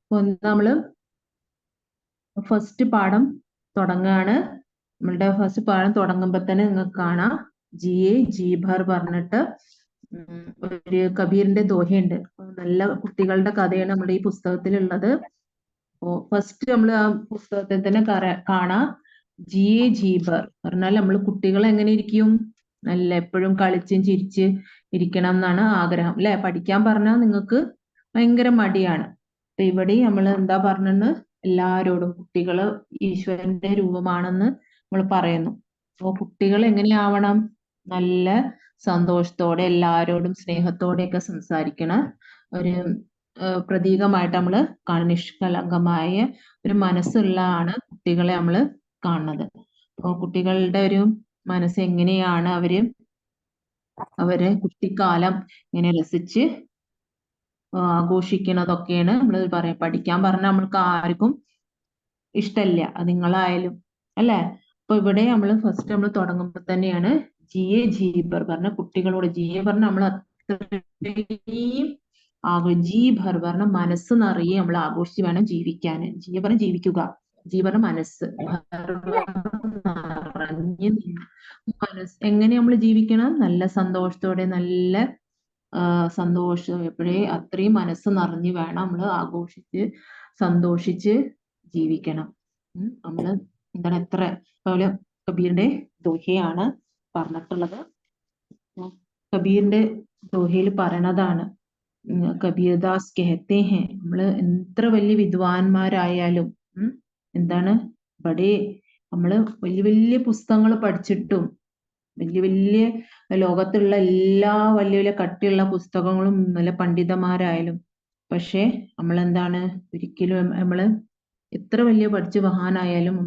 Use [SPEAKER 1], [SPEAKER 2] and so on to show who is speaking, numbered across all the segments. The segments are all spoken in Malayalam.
[SPEAKER 1] അപ്പൊ നമ്മള് ഫസ്റ്റ് പാഠം തുടങ്ങുകയാണ്. നമ്മളുടെ ഫസ്റ്റ് പാഠം തുടങ്ങുമ്പോ തന്നെ നിങ്ങൾക്ക് കാണാം ജി ഭർ പറഞ്ഞിട്ട് ഒരു കബീറിന്റെ ദോഹയുണ്ട്. നല്ല കുട്ടികളുടെ കഥയാണ് നമ്മുടെ ഈ പുസ്തകത്തിലുള്ളത്. അപ്പോ ഫസ്റ്റ് നമ്മൾ ആ പുസ്തകത്തിൽ തന്നെ കാണാം ജി ഭർ പറഞ്ഞാൽ നമ്മൾ കുട്ടികൾ എങ്ങനെ ഇരിക്കും, നല്ല എപ്പോഴും കളിച്ചും ചിരിച്ച് ഇരിക്കണം എന്നാണ് ആഗ്രഹം അല്ലെ. പഠിക്കാൻ പറഞ്ഞാൽ നിങ്ങൾക്ക് ഭയങ്കര മടിയാണ്. അപ്പൊ ഇവിടെ നമ്മൾ എന്താ പറഞ്ഞെന്ന്, എല്ലാരോടും കുട്ടികള് ഈശ്വരന്റെ രൂപമാണെന്ന് നമ്മൾ പറയുന്നു. അപ്പൊ കുട്ടികൾ എങ്ങനെയാവണം, നല്ല സന്തോഷത്തോടെ എല്ലാരോടും സ്നേഹത്തോടെയൊക്കെ സംസാരിക്കണ ഒരു പ്രതീകമായിട്ട് നമ്മൾ നിഷ്കളങ്കമായ ഒരു മനസ്സുള്ളതാണ് കുട്ടികളെ നമ്മൾ കാണുന്നത്. അപ്പൊ കുട്ടികളുടെ ഒരു മനസ്സ് എങ്ങനെയാണ് അവരെ കുട്ടിക്കാലം ഇങ്ങനെ രസിച്ച് ആഘോഷിക്കുന്നതൊക്കെയാണ് നമ്മൾ പറയാം. പഠിക്കാൻ പറഞ്ഞാൽ നമ്മൾക്ക് ആർക്കും ഇഷ്ടമില്ല, അത് നിങ്ങളായാലും അല്ലെ. അപ്പൊ ഇവിടെ നമ്മൾ ഫസ്റ്റ് നമ്മൾ തുടങ്ങുമ്പോൾ തന്നെയാണ് ജി ഭർ പറഞ്ഞ കുട്ടികളോട്. പറഞ്ഞ നമ്മൾ അത്രയും ജി ഭർ പറഞ്ഞ മനസ്സ് നിറയെ നമ്മൾ ആഘോഷിച്ച് വേണം ജീവിക്കാൻ. പറഞ്ഞ ജീവിക്കുക, പറഞ്ഞ മനസ്സ്, നിറഞ്ഞ് മനസ്സ്. എങ്ങനെ നമ്മൾ ജീവിക്കണം, നല്ല സന്തോഷത്തോടെ, നല്ല സന്തോഷം എപ്പോഴേ അത്രയും മനസ്സ് നിറഞ്ഞു വേണം നമ്മൾ ആഘോഷിച്ച് സന്തോഷിച്ച് ജീവിക്കണം. നമ്മള് എന്താണ് എത്ര പോലെ കബീറിന്റെ ദോഹയാണ് പറഞ്ഞിട്ടുള്ളത്. കബീറിന്റെ ദോഹയിൽ പറയണതാണ്, കബീർദാസ് കെഹത്തെ ഹെ, നമ്മള് എത്ര വലിയ വിദ്വാൻമാരായാലും എന്താണ് ഇവിടെ നമ്മള് വലിയ വലിയ പുസ്തകങ്ങൾ പഠിച്ചിട്ടും വലിയ വലിയ ലോകത്തുള്ള എല്ലാ വലിയ വലിയ കട്ടിയുള്ള പുസ്തകങ്ങളും നല്ല പണ്ഡിതന്മാരായാലും പക്ഷെ നമ്മളെന്താണ് ഒരിക്കലും നമ്മള് എത്ര വലിയ പഠിച്ച മഹാനായാലും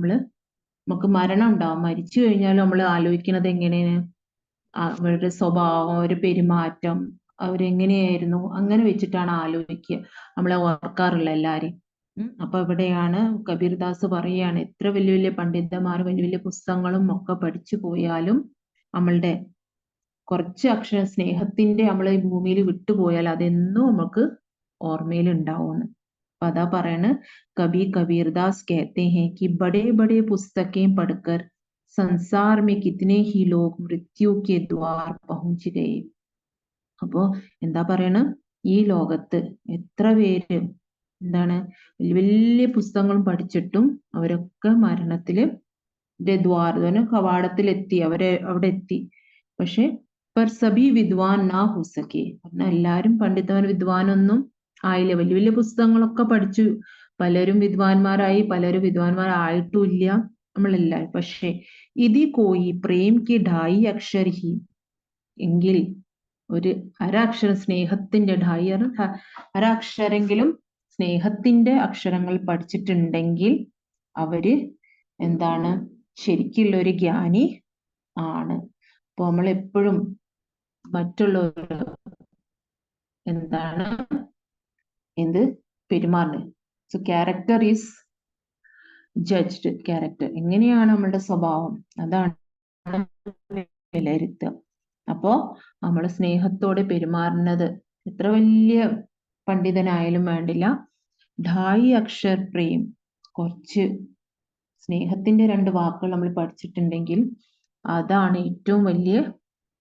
[SPEAKER 1] നമുക്ക് മരണം ഉണ്ടാവും. മരിച്ചു കഴിഞ്ഞാലും നമ്മൾ ആലോചിക്കുന്നത് എങ്ങനെയാണ്, അവരുടെ സ്വഭാവം, അവരുടെ പെരുമാറ്റം, അവരെങ്ങനെയായിരുന്നു, അങ്ങനെ വെച്ചിട്ടാണ് ആലോചിക്കുക, നമ്മളെ ഓർക്കാറില്ല എല്ലാരെയും. അപ്പൊ ഇവിടെയാണ് കബീർദാസ് പറയുകയാണ്, എത്ര വലിയ വലിയ പണ്ഡിതന്മാർ വലിയ വലിയ പുസ്തകങ്ങളും ഒക്കെ പഠിച്ചു പോയാലും നമ്മളുടെ കുറച്ച് അക്ഷരം സ്നേഹത്തിന്റെ നമ്മൾ ഈ ഭൂമിയിൽ വിട്ടുപോയാൽ അതെന്നും നമുക്ക് ഓർമ്മയിൽ ഉണ്ടാവുമെന്ന്. അപ്പൊ അതാ പറയണ്, കബീർദാസ് कहते हैं कि बड़े बड़े पुस्तकें पढ़कर संसार में कितने ही लोग मृत्यु के द्वार पहुंच गए. അപ്പോ എന്താ പറയണ, ഈ ലോകത്ത് എത്ര പേര് എന്താണ് വലിയ വലിയ പുസ്തകങ്ങളും പഠിച്ചിട്ടും അവരൊക്കെ മരണത്തില് ദ്വാരത്തിന് കവാടത്തിലെത്തി, അവിടെ എത്തി. പക്ഷെ പർ സബി വിദ്വാൻ നാ ഹോ സക്കെ, പറഞ്ഞാൽ എല്ലാരും വിദ്വാനൊന്നും ആയില്ല. വലിയ വലിയ പുസ്തകങ്ങളൊക്കെ പഠിച്ചു, പലരും വിദ്വാൻമാരായി, പലരും വിദ്വാൻമാരായിട്ടുമില്ല നമ്മളെല്ലാരും. പക്ഷെ ഇതി കോയി പ്രേം കി ഢായി അക്ഷർ ഹി, എങ്കിൽ ഒരു അരാക്ഷരം സ്നേഹത്തിന്റെ അരാക്ഷരെങ്കിലും സ്നേഹത്തിന്റെ അക്ഷരങ്ങൾ പഠിച്ചിട്ടുണ്ടെങ്കിൽ അവര് എന്താണ് ശരിക്കുള്ള ഒരു ജ്ഞാനി ആണ്. അപ്പൊ നമ്മൾ എപ്പോഴും മറ്റുള്ളവർ എന്താണ് എന്ത് പെരുമാറുന്നത്, so character is judged. Character എങ്ങനെയാണ് നമ്മളുടെ സ്വഭാവം, അതാണ് വിലയിരുത്തുക. അപ്പോ നമ്മൾ സ്നേഹത്തോടെ പെരുമാറുന്നത് എത്ര വലിയ പണ്ഡിതനായാലും വേണ്ടില്ല, ഢായി അക്ഷർ പ്രേം, കുറച്ച് സ്നേഹത്തിന്റെ 2 വാക്കുകൾ നമ്മൾ പഠിച്ചിട്ടുണ്ടെങ്കിൽ അതാണ് ഏറ്റവും വലിയ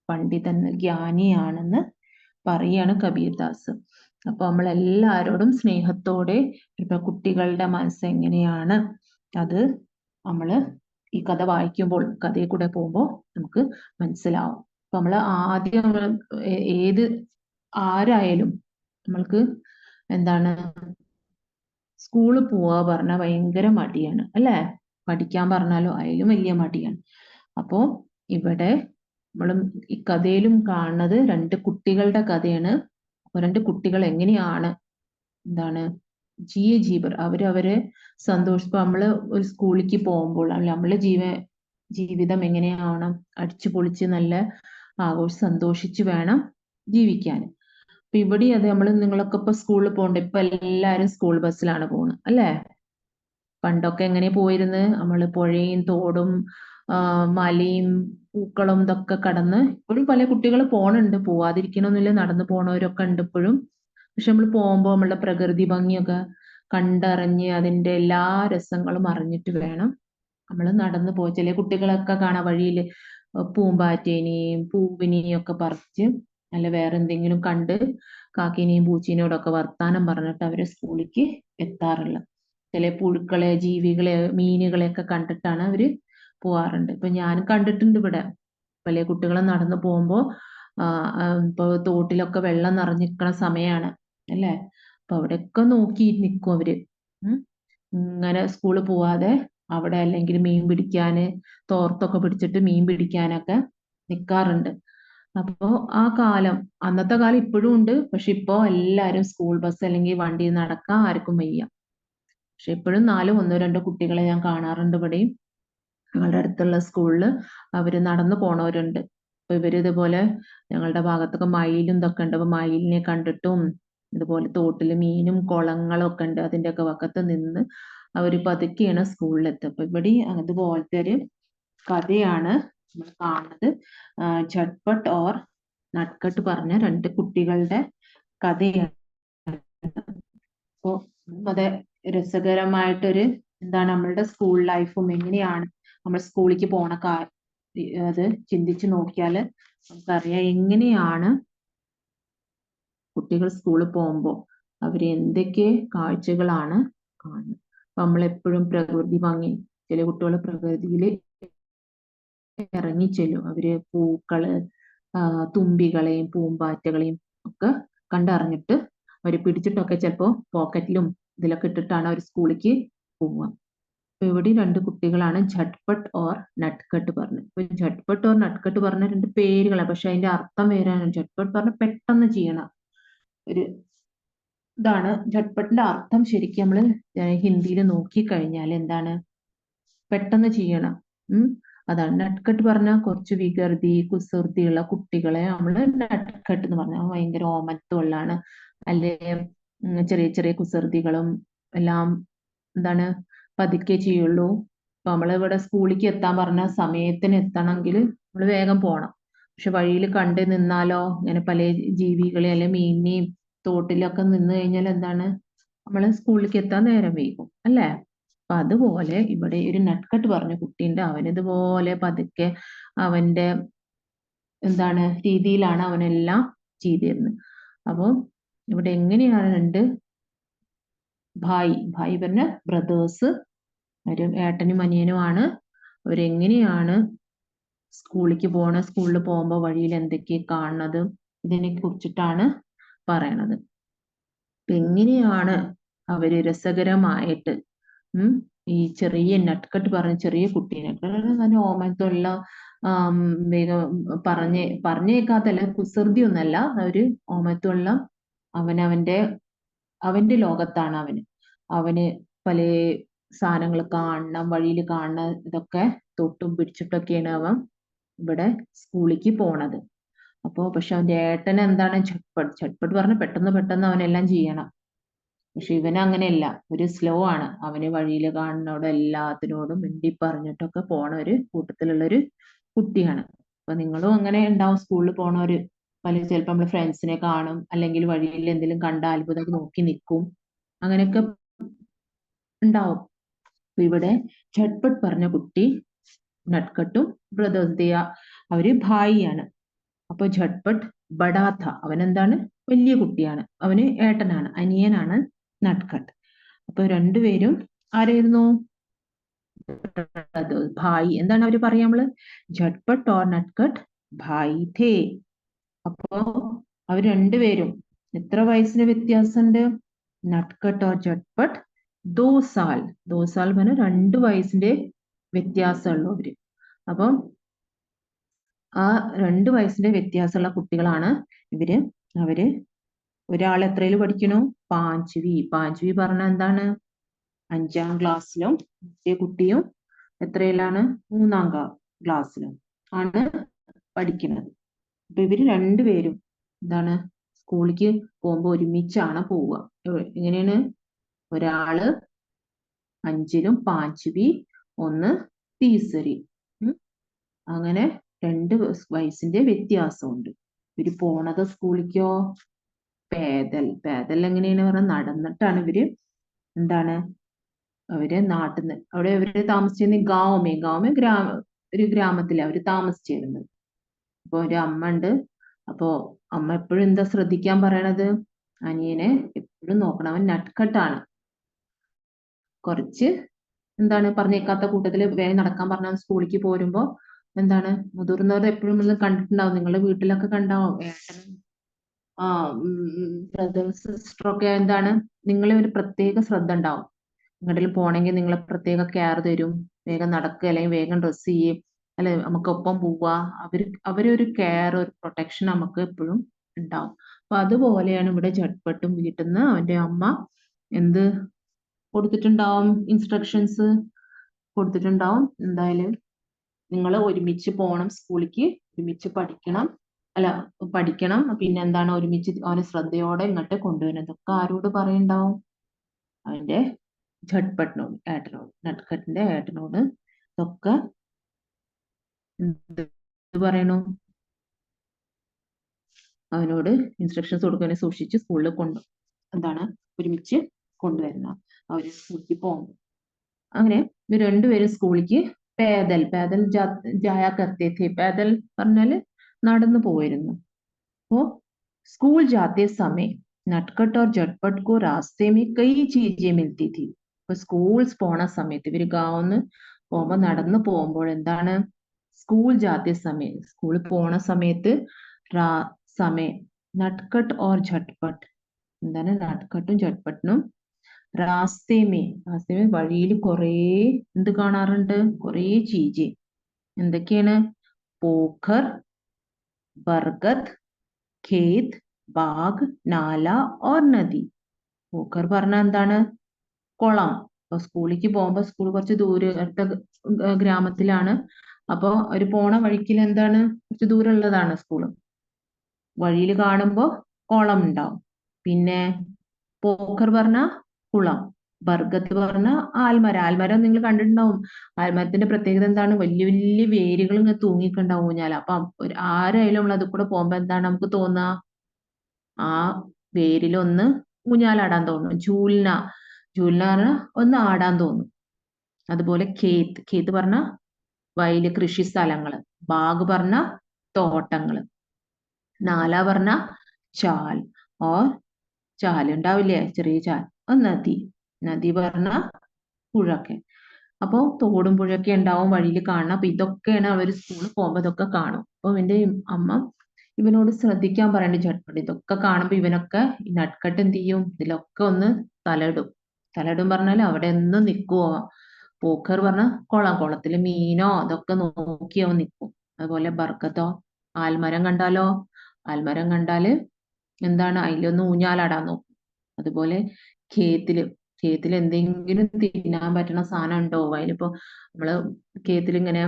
[SPEAKER 1] പണ്ഡിതൻ, ജ്ഞാനിയാണെന്ന് പറയാണ് കബീർദാസ്. അപ്പൊ നമ്മൾ എല്ലാരോടും സ്നേഹത്തോടെ, ഇപ്പൊ കുട്ടികളുടെ മനസ്സ് എങ്ങനെയാണ് അത് നമ്മള് ഈ കഥ വായിക്കുമ്പോൾ, കഥയിൽ കൂടെ പോകുമ്പോൾ നമുക്ക് മനസ്സിലാവും. അപ്പൊ നമ്മള് ആദ്യം ഏത് ആരായാലും നമ്മൾക്ക് എന്താണ് സ്കൂളിൽ പോവാ പറഞ്ഞാൽ ഭയങ്കര മടിയാണ് അല്ലെ. പഠിക്കാൻ പറഞ്ഞാലോ അതിലും വലിയ മടിയാണ്. അപ്പോ ഇവിടെ നമ്മൾ ഈ കഥയിലും കാണുന്നത് 2 കുട്ടികളുടെ കഥയാണ്. 2 കുട്ടികൾ എങ്ങനെയാണ് എന്താണ് ജീവർ അവരവരെ സന്തോഷിപ്പോ നമ്മള് ഒരു സ്കൂളിലേക്ക് പോകുമ്പോൾ അല്ല നമ്മളെ ജീവിതം എങ്ങനെയാവണം, അടിച്ചു പൊളിച്ച് നല്ല സന്തോഷിച്ച് വേണം ജീവിക്കാൻ. അപ്പൊ ഇവിടെ അതെ നിങ്ങളൊക്കെ ഇപ്പൊ സ്കൂളിൽ പോകണ്ട, ഇപ്പൊ എല്ലാരും സ്കൂൾ ബസ്സിലാണ് പോകുന്നത് അല്ലേ. പണ്ടൊക്കെ എങ്ങനെ പോയിരുന്ന്, നമ്മള് പുഴയും തോടും മലയും പൂക്കളും ഇതൊക്കെ കടന്ന്, ഇപ്പോഴും പല കുട്ടികൾ പോണുണ്ട്, പോവാതിരിക്കണമെന്നില്ല, നടന്നു പോണവരൊക്കെ ഉണ്ട് ഇപ്പോഴും. പക്ഷെ നമ്മൾ പോകുമ്പോൾ നമ്മളുടെ പ്രകൃതി ഭംഗിയൊക്കെ കണ്ടറിഞ്ഞ് അതിന്റെ എല്ലാ രസങ്ങളും അറിഞ്ഞിട്ട് വേണം നമ്മൾ നടന്നു പോയി. ചില കുട്ടികളൊക്കെ കാണാം വഴിയിൽ പൂമ്പാറ്റേനെയും പൂവിനെയും ഒക്കെ പറിച്ച് അല്ല വേറെ എന്തെങ്കിലും കണ്ട് കാക്കീനെയും പൂച്ചീനോടൊക്കെ വർത്താനം പറഞ്ഞിട്ട് അവരെ സ്കൂളിലേക്ക് എത്താറുള്ളത്. ചില പുഴുക്കളെ, ജീവികളെ, മീനുകളെയൊക്കെ കണ്ടിട്ടാണ് അവര് പോവാറുണ്ട്. ഇപ്പൊ ഞാൻ കണ്ടിട്ടുണ്ട് ഇവിടെ പല കുട്ടികളെ നടന്നു പോകുമ്പോ ഇപ്പൊ തോട്ടിലൊക്കെ വെള്ളം നിറഞ്ഞിരിക്കണ സമയമാണ് അല്ലേ? അപ്പൊ അവിടെയൊക്കെ നോക്കി നിൽക്കും അവര്. ഇങ്ങനെ സ്കൂളിൽ പോവാതെ അവിടെ അല്ലെങ്കിൽ മീൻ പിടിക്കാന് തോർത്തൊക്കെ പിടിച്ചിട്ട് മീൻ പിടിക്കാനൊക്കെ നിൽക്കാറുണ്ട്. അപ്പോ ആ കാലം, അന്നത്തെ കാലം ഇപ്പോഴും ഉണ്ട്. പക്ഷെ ഇപ്പോ എല്ലാരും സ്കൂൾ ബസ് അല്ലെങ്കിൽ വണ്ടി നടക്കാൻ ആർക്കും വയ്യ. പക്ഷെ ഇപ്പോഴും 4, 1, 2 കുട്ടികളെ ഞാൻ കാണാറുണ്ട് ഇവിടെയും. ഞങ്ങളുടെ അടുത്തുള്ള സ്കൂളില് അവര് നടന്നു പോണവരുണ്ട്. അപ്പൊ ഇവര് ഇതുപോലെ ഞങ്ങളുടെ ഭാഗത്തൊക്കെ മയിലും ഇതൊക്കെ ഉണ്ട്. അപ്പൊ മയിലിനെ കണ്ടിട്ടും ഇതുപോലെ തോട്ടില് മീനും കുളങ്ങളും ഒക്കെ ഉണ്ട്. അതിന്റെ ഒക്കെ വക്കത്ത് നിന്ന് അവര് പതുക്കെയാണ് സ്കൂളിലെത്തുക. അപ്പൊ ഇവിടെ അതുപോലത്തെ ഒരു കഥയാണ് നമ്മൾ കാണുന്നത്. ഝട്പട്ട് ഓർ നട്കട്ട് പറഞ്ഞ 2 കുട്ടികളുടെ കഥയാണ്. അപ്പോ അതെ, രസകരമായിട്ടൊരു എന്താണ് നമ്മളുടെ സ്കൂൾ ലൈഫും എങ്ങനെയാണ് നമ്മൾ സ്കൂളിലേക്ക് പോണ അത് ചിന്തിച്ചു നോക്കിയാൽ നമുക്കറിയാം എങ്ങനെയാണ് കുട്ടികൾ സ്കൂളിൽ പോകുമ്പോൾ അവർ എന്തൊക്കെ കാഴ്ചകളാണ് കാണുന്നത്. അപ്പൊ നമ്മളെപ്പോഴും പ്രകൃതി ഭംഗി, ചില കുട്ടികൾ പ്രകൃതിയിൽ ഇറങ്ങിച്ചെല്ലും. അവര് പൂക്കള്, തുമ്പികളെയും പൂമ്പാറ്റകളെയും ഒക്കെ കണ്ടറിഞ്ഞിട്ട് അവര് പിടിച്ചിട്ടൊക്കെ ചിലപ്പോ പോക്കറ്റിലും ഇതിലൊക്കെ ഇട്ടിട്ടാണ് അവർ സ്കൂളിലേക്ക് പോവുക. അപ്പൊ ഇവിടെ 2 കുട്ടികളാണ് ഝട്പട്ട് ഓർ നട്കട്ട് പറഞ്ഞത്. ഇപ്പൊ ഝട്പട്ട് ഓർ നട്കട്ട് പറഞ്ഞ 2 പേരുകളാണ്, പക്ഷെ അതിന്റെ അർത്ഥം വേറെയാണ്. ഝട്പട്ട് പറഞ്ഞ പെട്ടെന്ന് ചെയ്യണം ഒരു ഇതാണ്. ഝട്പട്ടിന്റെ അർത്ഥം ശരിക്കും നമ്മള് ഹിന്ദിയിൽ നോക്കി കഴിഞ്ഞാൽ എന്താണ്? പെട്ടെന്ന് ചെയ്യണം. അതാണ്. നട്കട്ട് പറഞ്ഞാൽ കുറച്ച് വികൃതി, കുസൃതിയുള്ള കുട്ടികളെ നമ്മള് നട്കട്ട് എന്ന് പറഞ്ഞാൽ ഭയങ്കര ഓമനത്തുള്ളാണ്, അല്ലെ ചെറിയ ചെറിയ കുസൃതികളും എല്ലാം എന്താണ് പതുക്കെ ചെയ്യുള്ളൂ. ഇപ്പൊ നമ്മളിവിടെ സ്കൂളിലേക്ക് എത്താൻ പറഞ്ഞ സമയത്തിന് എത്തണമെങ്കിൽ നമ്മൾ വേഗം പോണം. പക്ഷെ വഴിയിൽ കണ്ടു നിന്നാലോ, ഇങ്ങനെ പല ജീവികളെ അല്ലെ മീനിനെയും തോട്ടിലൊക്കെ നിന്ന് കഴിഞ്ഞാൽ എന്താണ്, നമ്മള് സ്കൂളിലേക്ക് എത്താൻ നേരം വൈകും അല്ലേ? അപ്പൊ അതുപോലെ ഇവിടെ ഒരു നട്കട്ട് പറഞ്ഞ കുട്ടിയുണ്ട്. അവനിതുപോലെ പതുക്കെ അവന്റെ എന്താണ് രീതിയിലാണ് അവനെല്ലാം ചെയ്തിരുന്നത്. അപ്പൊ ഇവിടെ എങ്ങനെയാണ് 2 ഭായി പറഞ്ഞ ബ്രദേഴ്സ്, ഒരു ഏട്ടനും അനിയനുമാണ്. അവരെങ്ങനെയാണ് സ്കൂളിലേക്ക് സ്കൂളിൽ പോകുമ്പോൾ വഴിയിൽ എന്തൊക്കെ കാണുന്നത്, ഇതിനെ കുറിച്ചിട്ടാണ് പറയണത്. എങ്ങനെയാണ് അവര് രസകരമായിട്ട് ഈ ചെറിയ നട്കട്ട് പറഞ്ഞ ചെറിയ കുട്ടീനെ നല്ല ഓമനത്തുള്ള വേഗം പറഞ്ഞേക്കാത്തല്ല, കുസൃതി ഒന്നല്ല, ഒരു ഓമനത്തുള്ള അവന്റെ ലോകത്താണ് അവന് പല സാധനങ്ങൾ കാണണം, വഴിയിൽ കാണണം, ഇതൊക്കെ തൊട്ടും പിടിച്ചിട്ടൊക്കെയാണ് അവൻ ഇവിടെ സ്കൂളിലേക്ക് പോണത്. അപ്പോ പക്ഷെ അവന്റെ ഏട്ടൻ എന്താണ് ഛട്പട്ട് പറഞ്ഞ പെട്ടെന്ന് പെട്ടെന്ന് അവനെല്ലാം ചെയ്യണം. പക്ഷെ ഇവന് അങ്ങനെയല്ല, ഒരു സ്ലോ ആണ്. അവന് വഴിയിൽ കാണുന്നോടും എല്ലാത്തിനോടും മിണ്ടി പറഞ്ഞിട്ടൊക്കെ പോണ ഒരു കൂട്ടത്തിലുള്ള ഒരു കുട്ടിയാണ്. അപ്പൊ നിങ്ങളും അങ്ങനെ ഉണ്ടാവും, സ്കൂളിൽ പോണവര് ചിലപ്പോ നമ്മള് ഫ്രണ്ട്സിനെ കാണും, അല്ലെങ്കിൽ വഴിയിൽ എന്തെങ്കിലും കണ്ട അത്ഭുതം നോക്കി നിൽക്കും, അങ്ങനെയൊക്കെ ഉണ്ടാവും. അപ്പൊ ഇവിടെ ഝട്പട്ട് പറഞ്ഞ കുട്ടി നട്കട്ടും ബ്രദേഴ്സ് അവര് ഭായിയാണ്. അപ്പൊ ഝട്പട്ട് ബഡാ ഥ, അവനെന്താണ് വലിയ കുട്ടിയാണ്, അവന് ഏട്ടനാണ്, അനിയനാണ് നട്കട്ട്. അപ്പൊ രണ്ടുപേരും ആരായിരുന്നു? ഭായി. എന്താണ് അവര് പറയാ നമ്മള്? ഝട്പട്ട് ഓർ നട്കട്ട് ഭായി ഥേ. അപ്പോ അവർ രണ്ടുപേരും എത്ര വയസ്സിന് വ്യത്യാസമുണ്ട്? നട്കട്ട് ഓർ ഝട്പട്ട് 2 സാൽ. 2 സാൽ പറഞ്ഞ 2 വയസ്സിന്റെ വ്യത്യാസമുള്ളവര്. അപ്പം ആ 2 വയസ്സിന്റെ വ്യത്യാസമുള്ള കുട്ടികളാണ് ഇവര്. അവര് ഒരാൾ എത്രയിൽ പഠിക്കണു? പാഞ്ചവി പറഞ്ഞ എന്താണ്? 5ാം ക്ലാസ്സിലും മറ്റേ കുട്ടിയും എത്രയിലാണ്? 3ാം ക്ലാസ്സിലും ആണ് പഠിക്കുന്നത്. അപ്പൊ ഇവര് രണ്ടുപേരും എന്താണ് സ്കൂളിലേക്ക് പോകുമ്പോൾ ഒരുമിച്ചാണ് പോവുക. എങ്ങനെയാണ്? ഒരാള് 5ലും പാഞ്ചവി, ഒന്ന് തീസരി. അങ്ങനെ 2 വയസ്സിന്റെ വ്യത്യാസമുണ്ട്. ഇവര് പോണത് സ്കൂളിലേക്കോ പേദൽ എങ്ങനെയാണ് പറഞ്ഞാൽ നടന്നിട്ടാണ് ഇവര് എന്താണ് അവര് നാട്ടിൽ നിന്ന് അവിടെ അവര് താമസിച്ചിരുന്ന ഗാവമേ ഒരു ഗ്രാമത്തില് അവര് താമസിച്ചിരുന്നത്. അപ്പൊ ഒരു അമ്മ ഉണ്ട്. അപ്പൊ അമ്മ എപ്പോഴും എന്താ ശ്രദ്ധിക്കാൻ പറയണത്? അനിയനെ എപ്പോഴും നോക്കണം. അവൻ നട്ട്കട്ടാണ്. കുറച്ച് എന്താണ് പറഞ്ഞേക്കാത്ത കൂട്ടത്തില് വേഗം നടക്കാൻ പറഞ്ഞാൽ സ്കൂളിലേക്ക് പോരുമ്പോ എന്താണ് മുതിർന്നവർ എപ്പോഴും കണ്ടിട്ടുണ്ടാവും. നിങ്ങളുടെ വീട്ടിലൊക്കെ കണ്ടാവും. ഏട്ടനും ബ്രദേഴ്സ് സിസ്റ്ററൊക്കെ എന്താണ് നിങ്ങളെ ഒരു പ്രത്യേക ശ്രദ്ധ ഉണ്ടാവും. എങ്ങോട്ടെങ്കിലും പോണെങ്കിൽ നിങ്ങളെ പ്രത്യേക കെയർ തരും. വേഗം നടക്കുക അല്ലെങ്കിൽ വേഗം ഡ്രസ് ചെയ്യും, അല്ലെ നമുക്കൊപ്പം പോവുക. അവരൊരു കെയർ, ഒരു പ്രൊട്ടക്ഷൻ നമുക്ക് എപ്പോഴും ഉണ്ടാവും. അപ്പൊ അതുപോലെയാണ് ഇവിടെ ചട്പട്ടും വീട്ടിൽ നിന്ന് അവന്റെ അമ്മ എന്ത് കൊടുത്തിട്ടുണ്ടാവും? ഇൻസ്ട്രക്ഷൻസ് കൊടുത്തിട്ടുണ്ടാവും. എന്തായാലും നിങ്ങൾ ഒരുമിച്ച് പോണം സ്കൂളിലേക്ക്, ഒരുമിച്ച് പഠിക്കണം. പിന്നെ എന്താണ് ഒരുമിച്ച് അവനെ ശ്രദ്ധയോടെ ഇങ്ങോട്ട് കൊണ്ടുവരുന്നത്. ഇതൊക്കെ ആരോട് പറയുണ്ടാവും? അവന്റെ ഏട്ടനോട്, നട്ട്കട്ടിന്റെ ഏട്ടനോട് ഇതൊക്കെ എന്ത് പറയണു? അവനോട് ഇൻസ്ട്രക്ഷൻസ് കൊടുക്കാനെ സൂക്ഷിച്ച് സ്കൂളിൽ ഒരുമിച്ച് കൊണ്ടുവരണം. അവര് സ്കൂളിലേക്ക് പോകുമ്പോൾ അങ്ങനെ ഇവർ രണ്ടുപേരും സ്കൂളിലേക്ക് पैदल जाया करते थे. पैदल പറഞ്ഞാല് നടന്നു പോയിരുന്നു. तो स्कूल जाते समय नटखट और झटपट को रास्ते में कई चीजें मिलती थी. ഇപ്പൊ സ്കൂൾ പോണ സമയത്ത് ഇവര് ഗാവന്ന് പോകുമ്പോ നടന്നു പോകുമ്പോൾ എന്താണ് സ്കൂൾ ജാത്തെ സമയം, സ്കൂളിൽ പോണ സമയത്ത് സമയം നട്ട്കട്ട് ഓർ झटपट എന്താണ് നട്ട്കട്ടും झटपटिനും റാസ്തേമേ വഴിയിൽ കുറേ എന്ത് കാണാറുണ്ട്? കുറേ ചീജ്. എന്തൊക്കെയാണ്? പോഖർ, ബർഗത്, ഖേത്, ബാഗ്, നാല ഓർ നദി. പോഖർ പറഞ്ഞാൽ എന്താണ്? കുളം. അപ്പൊ സ്കൂളിലേക്ക് പോകുമ്പോ സ്കൂൾ കുറച്ച് ദൂരത്തെ ഗ്രാമത്തിലാണ്. അപ്പൊ അവര് പോണ വഴിക്കിൽ എന്താണ് കുറച്ച് ദൂരമുള്ളതാണ് സ്കൂള്. വഴിയിൽ കാണുമ്പോ കുളം ഉണ്ടാവും. പിന്നെ പോഖർ പറഞ്ഞ കുളം, ബർഗത്ത് പറഞ്ഞ ആൽമരം നിങ്ങൾ കണ്ടിട്ടുണ്ടാവും. ആൽമരത്തിന്റെ പ്രത്യേകത എന്താണ്? വലിയ വലിയ വേരുകൾ ഇങ്ങനെ തൂങ്ങിയിട്ടുണ്ടാവും ഊഞ്ഞാല. അപ്പൊ ആരായാലും നമ്മൾ അത് കൂടെ പോകുമ്പോ എന്താണ് നമുക്ക് തോന്നുക? ആ വേരിലൊന്ന് ഊഞ്ഞാലാടാൻ തോന്നും. ജൂൽന പറഞ്ഞാൽ ഒന്ന് ആടാൻ തോന്നും. അതുപോലെ ഖേത്ത് പറഞ്ഞ വയല്, കൃഷി സ്ഥലങ്ങള്. ബാഗ് പറഞ്ഞ തോട്ടങ്ങള്. നാല പറഞ്ഞ ചാൽ ഓർ ചാൽ ഉണ്ടാവില്ലേ, ചെറിയ ചാൽ. നദി പറഞ്ഞ പുഴയൊക്കെ. അപ്പൊ തോടും പുഴയൊക്കെ ഉണ്ടാവും വഴിയിൽ കാണണം. അപ്പൊ ഇതൊക്കെയാണ് അവര് സ്കൂളിൽ പോകുമ്പോ ഇതൊക്കെ കാണും. അപ്പൊ ഇവന്റെ അമ്മ ഇവനോട് ശ്രദ്ധിക്കാൻ പറയേണ്ട ചട്പട്ട്. ഇതൊക്കെ കാണുമ്പോ ഇവനൊക്കെ ഈ നട്ട്കട്ട് എന്ത് ചെയ്യും? ഇതിലൊക്കെ ഒന്ന് തലയിടും പറഞ്ഞാൽ അവിടെ ഒന്നും നിൽക്കുവോ? പോക്കർ പറഞ്ഞ കുളത്തില് മീനോ അതൊക്കെ നോക്കി അവൻ നിൽക്കും. അതുപോലെ ബർക്കത്തോ ആൽമരം കണ്ടാല് എന്താണ് അതിലൊന്ന് ഊഞ്ഞാലാടാൻ നോക്കും. അതുപോലെ ഖേത്തിൽ എന്തെങ്കിലും തിന്നാൻ പറ്റുന്ന സാധനം ഉണ്ടോ? അതിലിപ്പോ നമ്മള് ഖേത്തിൽ ഇങ്ങനെ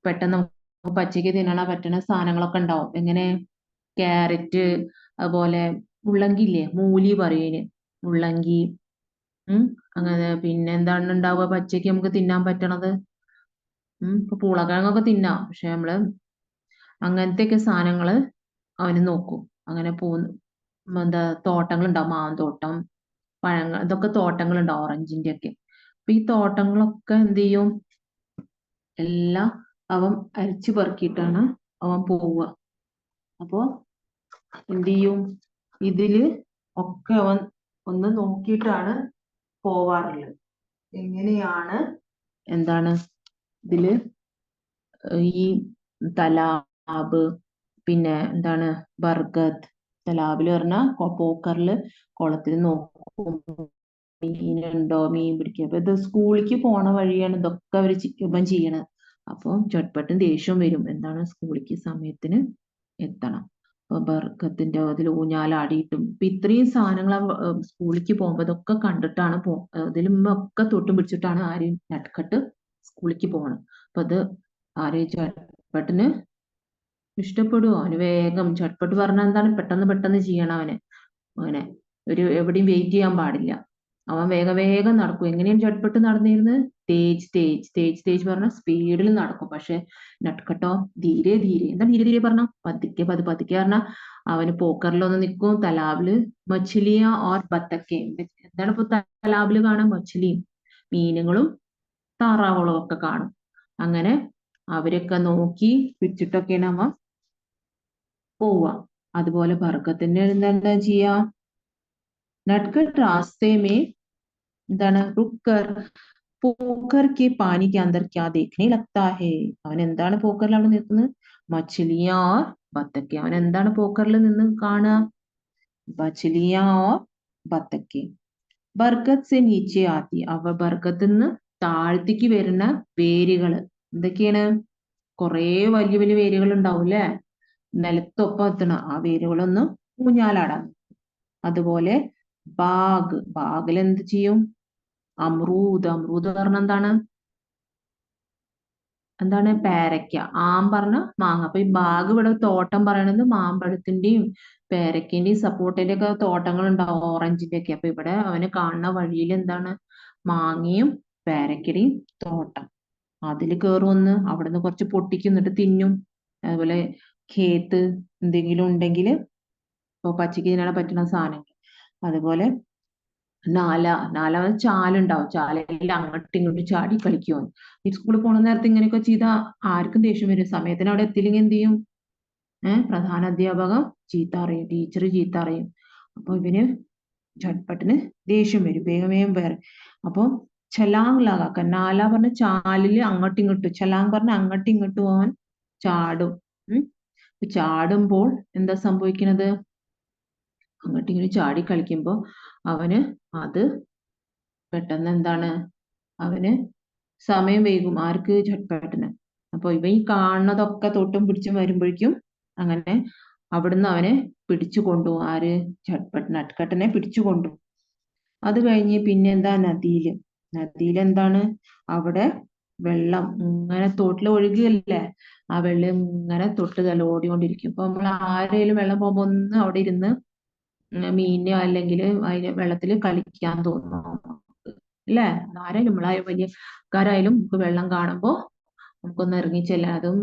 [SPEAKER 1] പെട്ടെന്ന് പച്ചയ്ക്ക് തിന്നാൻ പറ്റുന്ന സാധനങ്ങളൊക്കെ ഉണ്ടാവും. എങ്ങനെ? ക്യാരറ്റ്, അതുപോലെ മുള്ളങ്കി ഇല്ലേ, മൂലി പറയുന്നതിന് മുള്ളങ്കി. അങ്ങനെ പിന്നെ എന്താണ് ഉണ്ടാവുക പച്ചയ്ക്ക് നമുക്ക് തിന്നാൻ പറ്റണത്? ഇപ്പൊ പൂളക്കിഴങ്ങൊക്കെ തിന്നാം. പക്ഷെ നമ്മള് അങ്ങനത്തെയൊക്കെ സാധനങ്ങള് അവന് നോക്കും. അങ്ങനെ എന്താ തോട്ടങ്ങൾ ഉണ്ടാവും, മാന്തോട്ടം, പഴങ്ങൾ, ഇതൊക്കെ തോട്ടങ്ങളുണ്ടാവും, ഓറഞ്ചിന്റെ ഒക്കെ. അപ്പൊ ഈ തോട്ടങ്ങളൊക്കെ എന്ത് ചെയ്യും? എല്ലാം അവൻ അരിച്ചു പെറുക്കിയിട്ടാണ് അവൻ പോവുക. അപ്പോ എന്ത് ചെയ്യും? ഇതില് ഒക്കെ അവൻ ഒന്ന് നോക്കിയിട്ടാണ് പോവാറുള്ളത്. എങ്ങനെയാണ് എന്താണ് ഇതില് ഈ തലാബ്, പിന്നെ എന്താണ് ബർഗത്ത്. തലാബില് പറഞ്ഞാൽ പോക്കറില് കുളത്തിൽ നോക്കും മീനുണ്ടോ, മീൻ പിടിക്കുക. അപ്പൊ ഇത് സ്കൂളിലേക്ക് പോണ വഴിയാണ് ഇതൊക്കെ അവര് ഇവൻ ചെയ്യണത്. അപ്പൊ ചട്പട്ടും ദേഷ്യവും വരും. എന്താണ് സ്കൂളിലേക്ക് സമയത്തിന് എത്തണം. അപ്പൊ ബർഗത്തിന്റെ അതിൽ ഊഞ്ഞാലാടിയിട്ടും ഇപ്പൊ ഇത്രയും സാധനങ്ങൾ സ്കൂളിലേക്ക് പോകുമ്പോ ഇതൊക്കെ കണ്ടിട്ടാണ് ഇതിലുമൊക്കെ തൊട്ടും പിടിച്ചിട്ടാണ് ആരെയും നട്ട്കട്ട് സ്കൂളിലേക്ക് പോകണം. അപ്പൊ അത് ആരെയും ചട്പട്ടിന് ഇഷ്ടപ്പെടുവോ? അവന് വേഗം ചട്പട്ട് പറഞ്ഞാൽ എന്താണ്? പെട്ടെന്ന് ചെയ്യണം അവന്. അങ്ങനെ എവിടെയും വെയിറ്റ് ചെയ്യാൻ പാടില്ല. അവൻ വേഗം നടക്കും. എങ്ങനെയും ചട്പട്ട് നടന്നിരുന്നത് തേജ് തേജ് തേജ് തേജ് പറഞ്ഞ സ്പീഡിൽ നടക്കും. പക്ഷെ നട്ട്ഖട്ടോ ധീരെ ധീരെ. എന്താ ധീരെ ധീരെ പറഞ്ഞ? പതുക്കെ പതുക്കെ പറഞ്ഞ അവന് പോക്കറിലൊന്ന് നിൽക്കും. തലാബില് മച്ചിലിയ ഓർ ബത്തക്കെ. എന്താണ് ഇപ്പൊ തലാബില് കാണാൻ? മച്ചിലിയും മീനുകളും താറാവുകളും ഒക്കെ കാണും. അങ്ങനെ അവരൊക്കെ നോക്കി പിടിച്ചിട്ടൊക്കെയാണ് അവൻ പോവുക. അതുപോലെ ബർഗത്തിന്റെ എന്താ ചെയ്യാ? നട്ട്ഖട്ട് റാസ്തേ എന്താണ് റുക്കർ പോക്കർ കെ പാനി കെ അന്തർ ക്യാ ദേഖ്നെ ലഗ്താ ഹേ. അവൻ എന്താണ് പോക്കറിൽ അവിടെ നിൽക്കുന്നത്? മച്ചിലിയാ ഓർ ബത്തക്കെ. അവൻ എന്താണ് പോക്കറിൽ നിന്ന് കാണുക? മച്ചിലിയാ ഓർ ബത്തക്കെ. ബർഗത്ത് സെ നീച്ചെ ആത്തി. അവ ബർഗത്തിൽ നിന്ന് താഴത്തേക്ക് വരുന്ന വേരുകള് എന്തൊക്കെയാണ്? കുറേ വലിയ വലിയ വേരുകൾ ഉണ്ടാവും അല്ലെ? നിലത്തൊപ്പം എത്തണ ആ വേരുകളൊന്നും ഊഞ്ഞാലാടാൻ. അതുപോലെ ബാഗിൽ എന്ത് ചെയ്യും? അമ്രൂദ് പറഞ്ഞ എന്താണ്? പേരയ്ക്ക. പറഞ്ഞ മാങ്ങ. അപ്പൊ ഈ ബാഗ് ഇവിടെ തോട്ടം പറയണത് മാമ്പഴത്തിന്റെയും പേരയ്ക്കന്റെയും സപ്പോർട്ടിന്റെ ഒക്കെ തോട്ടങ്ങൾ ഉണ്ടാവും, ഓറഞ്ചിന്റെ ഒക്കെ. അപ്പൊ ഇവിടെ അവന് കാണുന്ന വഴിയിൽ എന്താണ്? മാങ്ങയും പേരയ്ക്കയുടെയും തോട്ടം. അതിൽ കയറുമെന്ന് അവിടുന്ന് കുറച്ച് പൊട്ടിക്കും, എന്നിട്ട് തിന്നും. അതുപോലെ ഖേത്ത് എന്തെങ്കിലും ഉണ്ടെങ്കിൽ ഇപ്പൊ പച്ചക്ക് തിന്നാൻ പറ്റുന്ന സാധനങ്ങൾ. അതുപോലെ നാല ചാലുണ്ടാവും. ചാലയിൽ അങ്ങോട്ടും ഇങ്ങോട്ടും ചാടി കളിക്കുമോ. ഈ സ്കൂളിൽ പോണ നേരത്തെ ഇങ്ങനെയൊക്കെ ചെയ്താൽ ആർക്കും ദേഷ്യം വരും. സമയത്തിന് അവിടെ എത്തിയില്ലെങ്കിൽ എന്ത് ചെയ്യും? പ്രധാന അധ്യാപകം ചീത്ത അറിയും, ടീച്ചർ ചീത്ത അറിയും. അപ്പൊ ഇവന് ഝട്പട്ടിന് ദേഷ്യം വരും, വേഗം വേഗം വേറെ. അപ്പൊ ഛലാങ് ലാഗാക്ക. നാല പറഞ്ഞ ചാലില് അങ്ങോട്ടും ഇങ്ങോട്ടും, ഛലാങ് പറഞ്ഞ അങ്ങോട്ടും ഇങ്ങോട്ടും അവൻ ചാടും. ചാടുമ്പോൾ എന്താ സംഭവിക്കുന്നത്? അങ്ങോട്ടും ഇങ്ങോട്ടും ചാടി കളിക്കുമ്പോ അവന് അത് പെട്ടെന്ന് എന്താണ്? അവന് സമയം വൈകും. ആർക്ക്? ഝട്പട്ടിന്. അപ്പൊ ഇവൻ ഈ കാണുന്നതൊക്കെ തൊട്ടും പിടിച്ചും വരുമ്പോഴേക്കും അങ്ങനെ അവിടുന്ന് അവനെ പിടിച്ചു കൊണ്ടുപോകും. ആര്? നട്ട്ഖട്ടിനെ പിടിച്ചു കൊണ്ടുപോകും. അത് കഴിഞ്ഞ് പിന്നെ എന്താ? നദിയിൽ എന്താണ്? അവിടെ വെള്ളം ഇങ്ങനെ തോട്ടിൽ ഒഴുകുകയല്ലേ? ആ വെള്ളം ഇങ്ങനെ തൊട്ട് ഓടിക്കൊണ്ടിരിക്കും. അപ്പൊ നമ്മൾ ആരെങ്കിലും വെള്ളം പോകുമ്പോ ഒന്ന് അവിടെ ഇരുന്ന് മീനിനെ അല്ലെങ്കിൽ അതിന് വെള്ളത്തിൽ കളിക്കാൻ തോന്നുന്നു അല്ലേ? ആരായാലും നമ്മളായ വലിയക്കാരായാലും നമുക്ക് വെള്ളം കാണുമ്പോ നമുക്കൊന്ന് ഇറങ്ങിച്ചെല്ലാം. അതും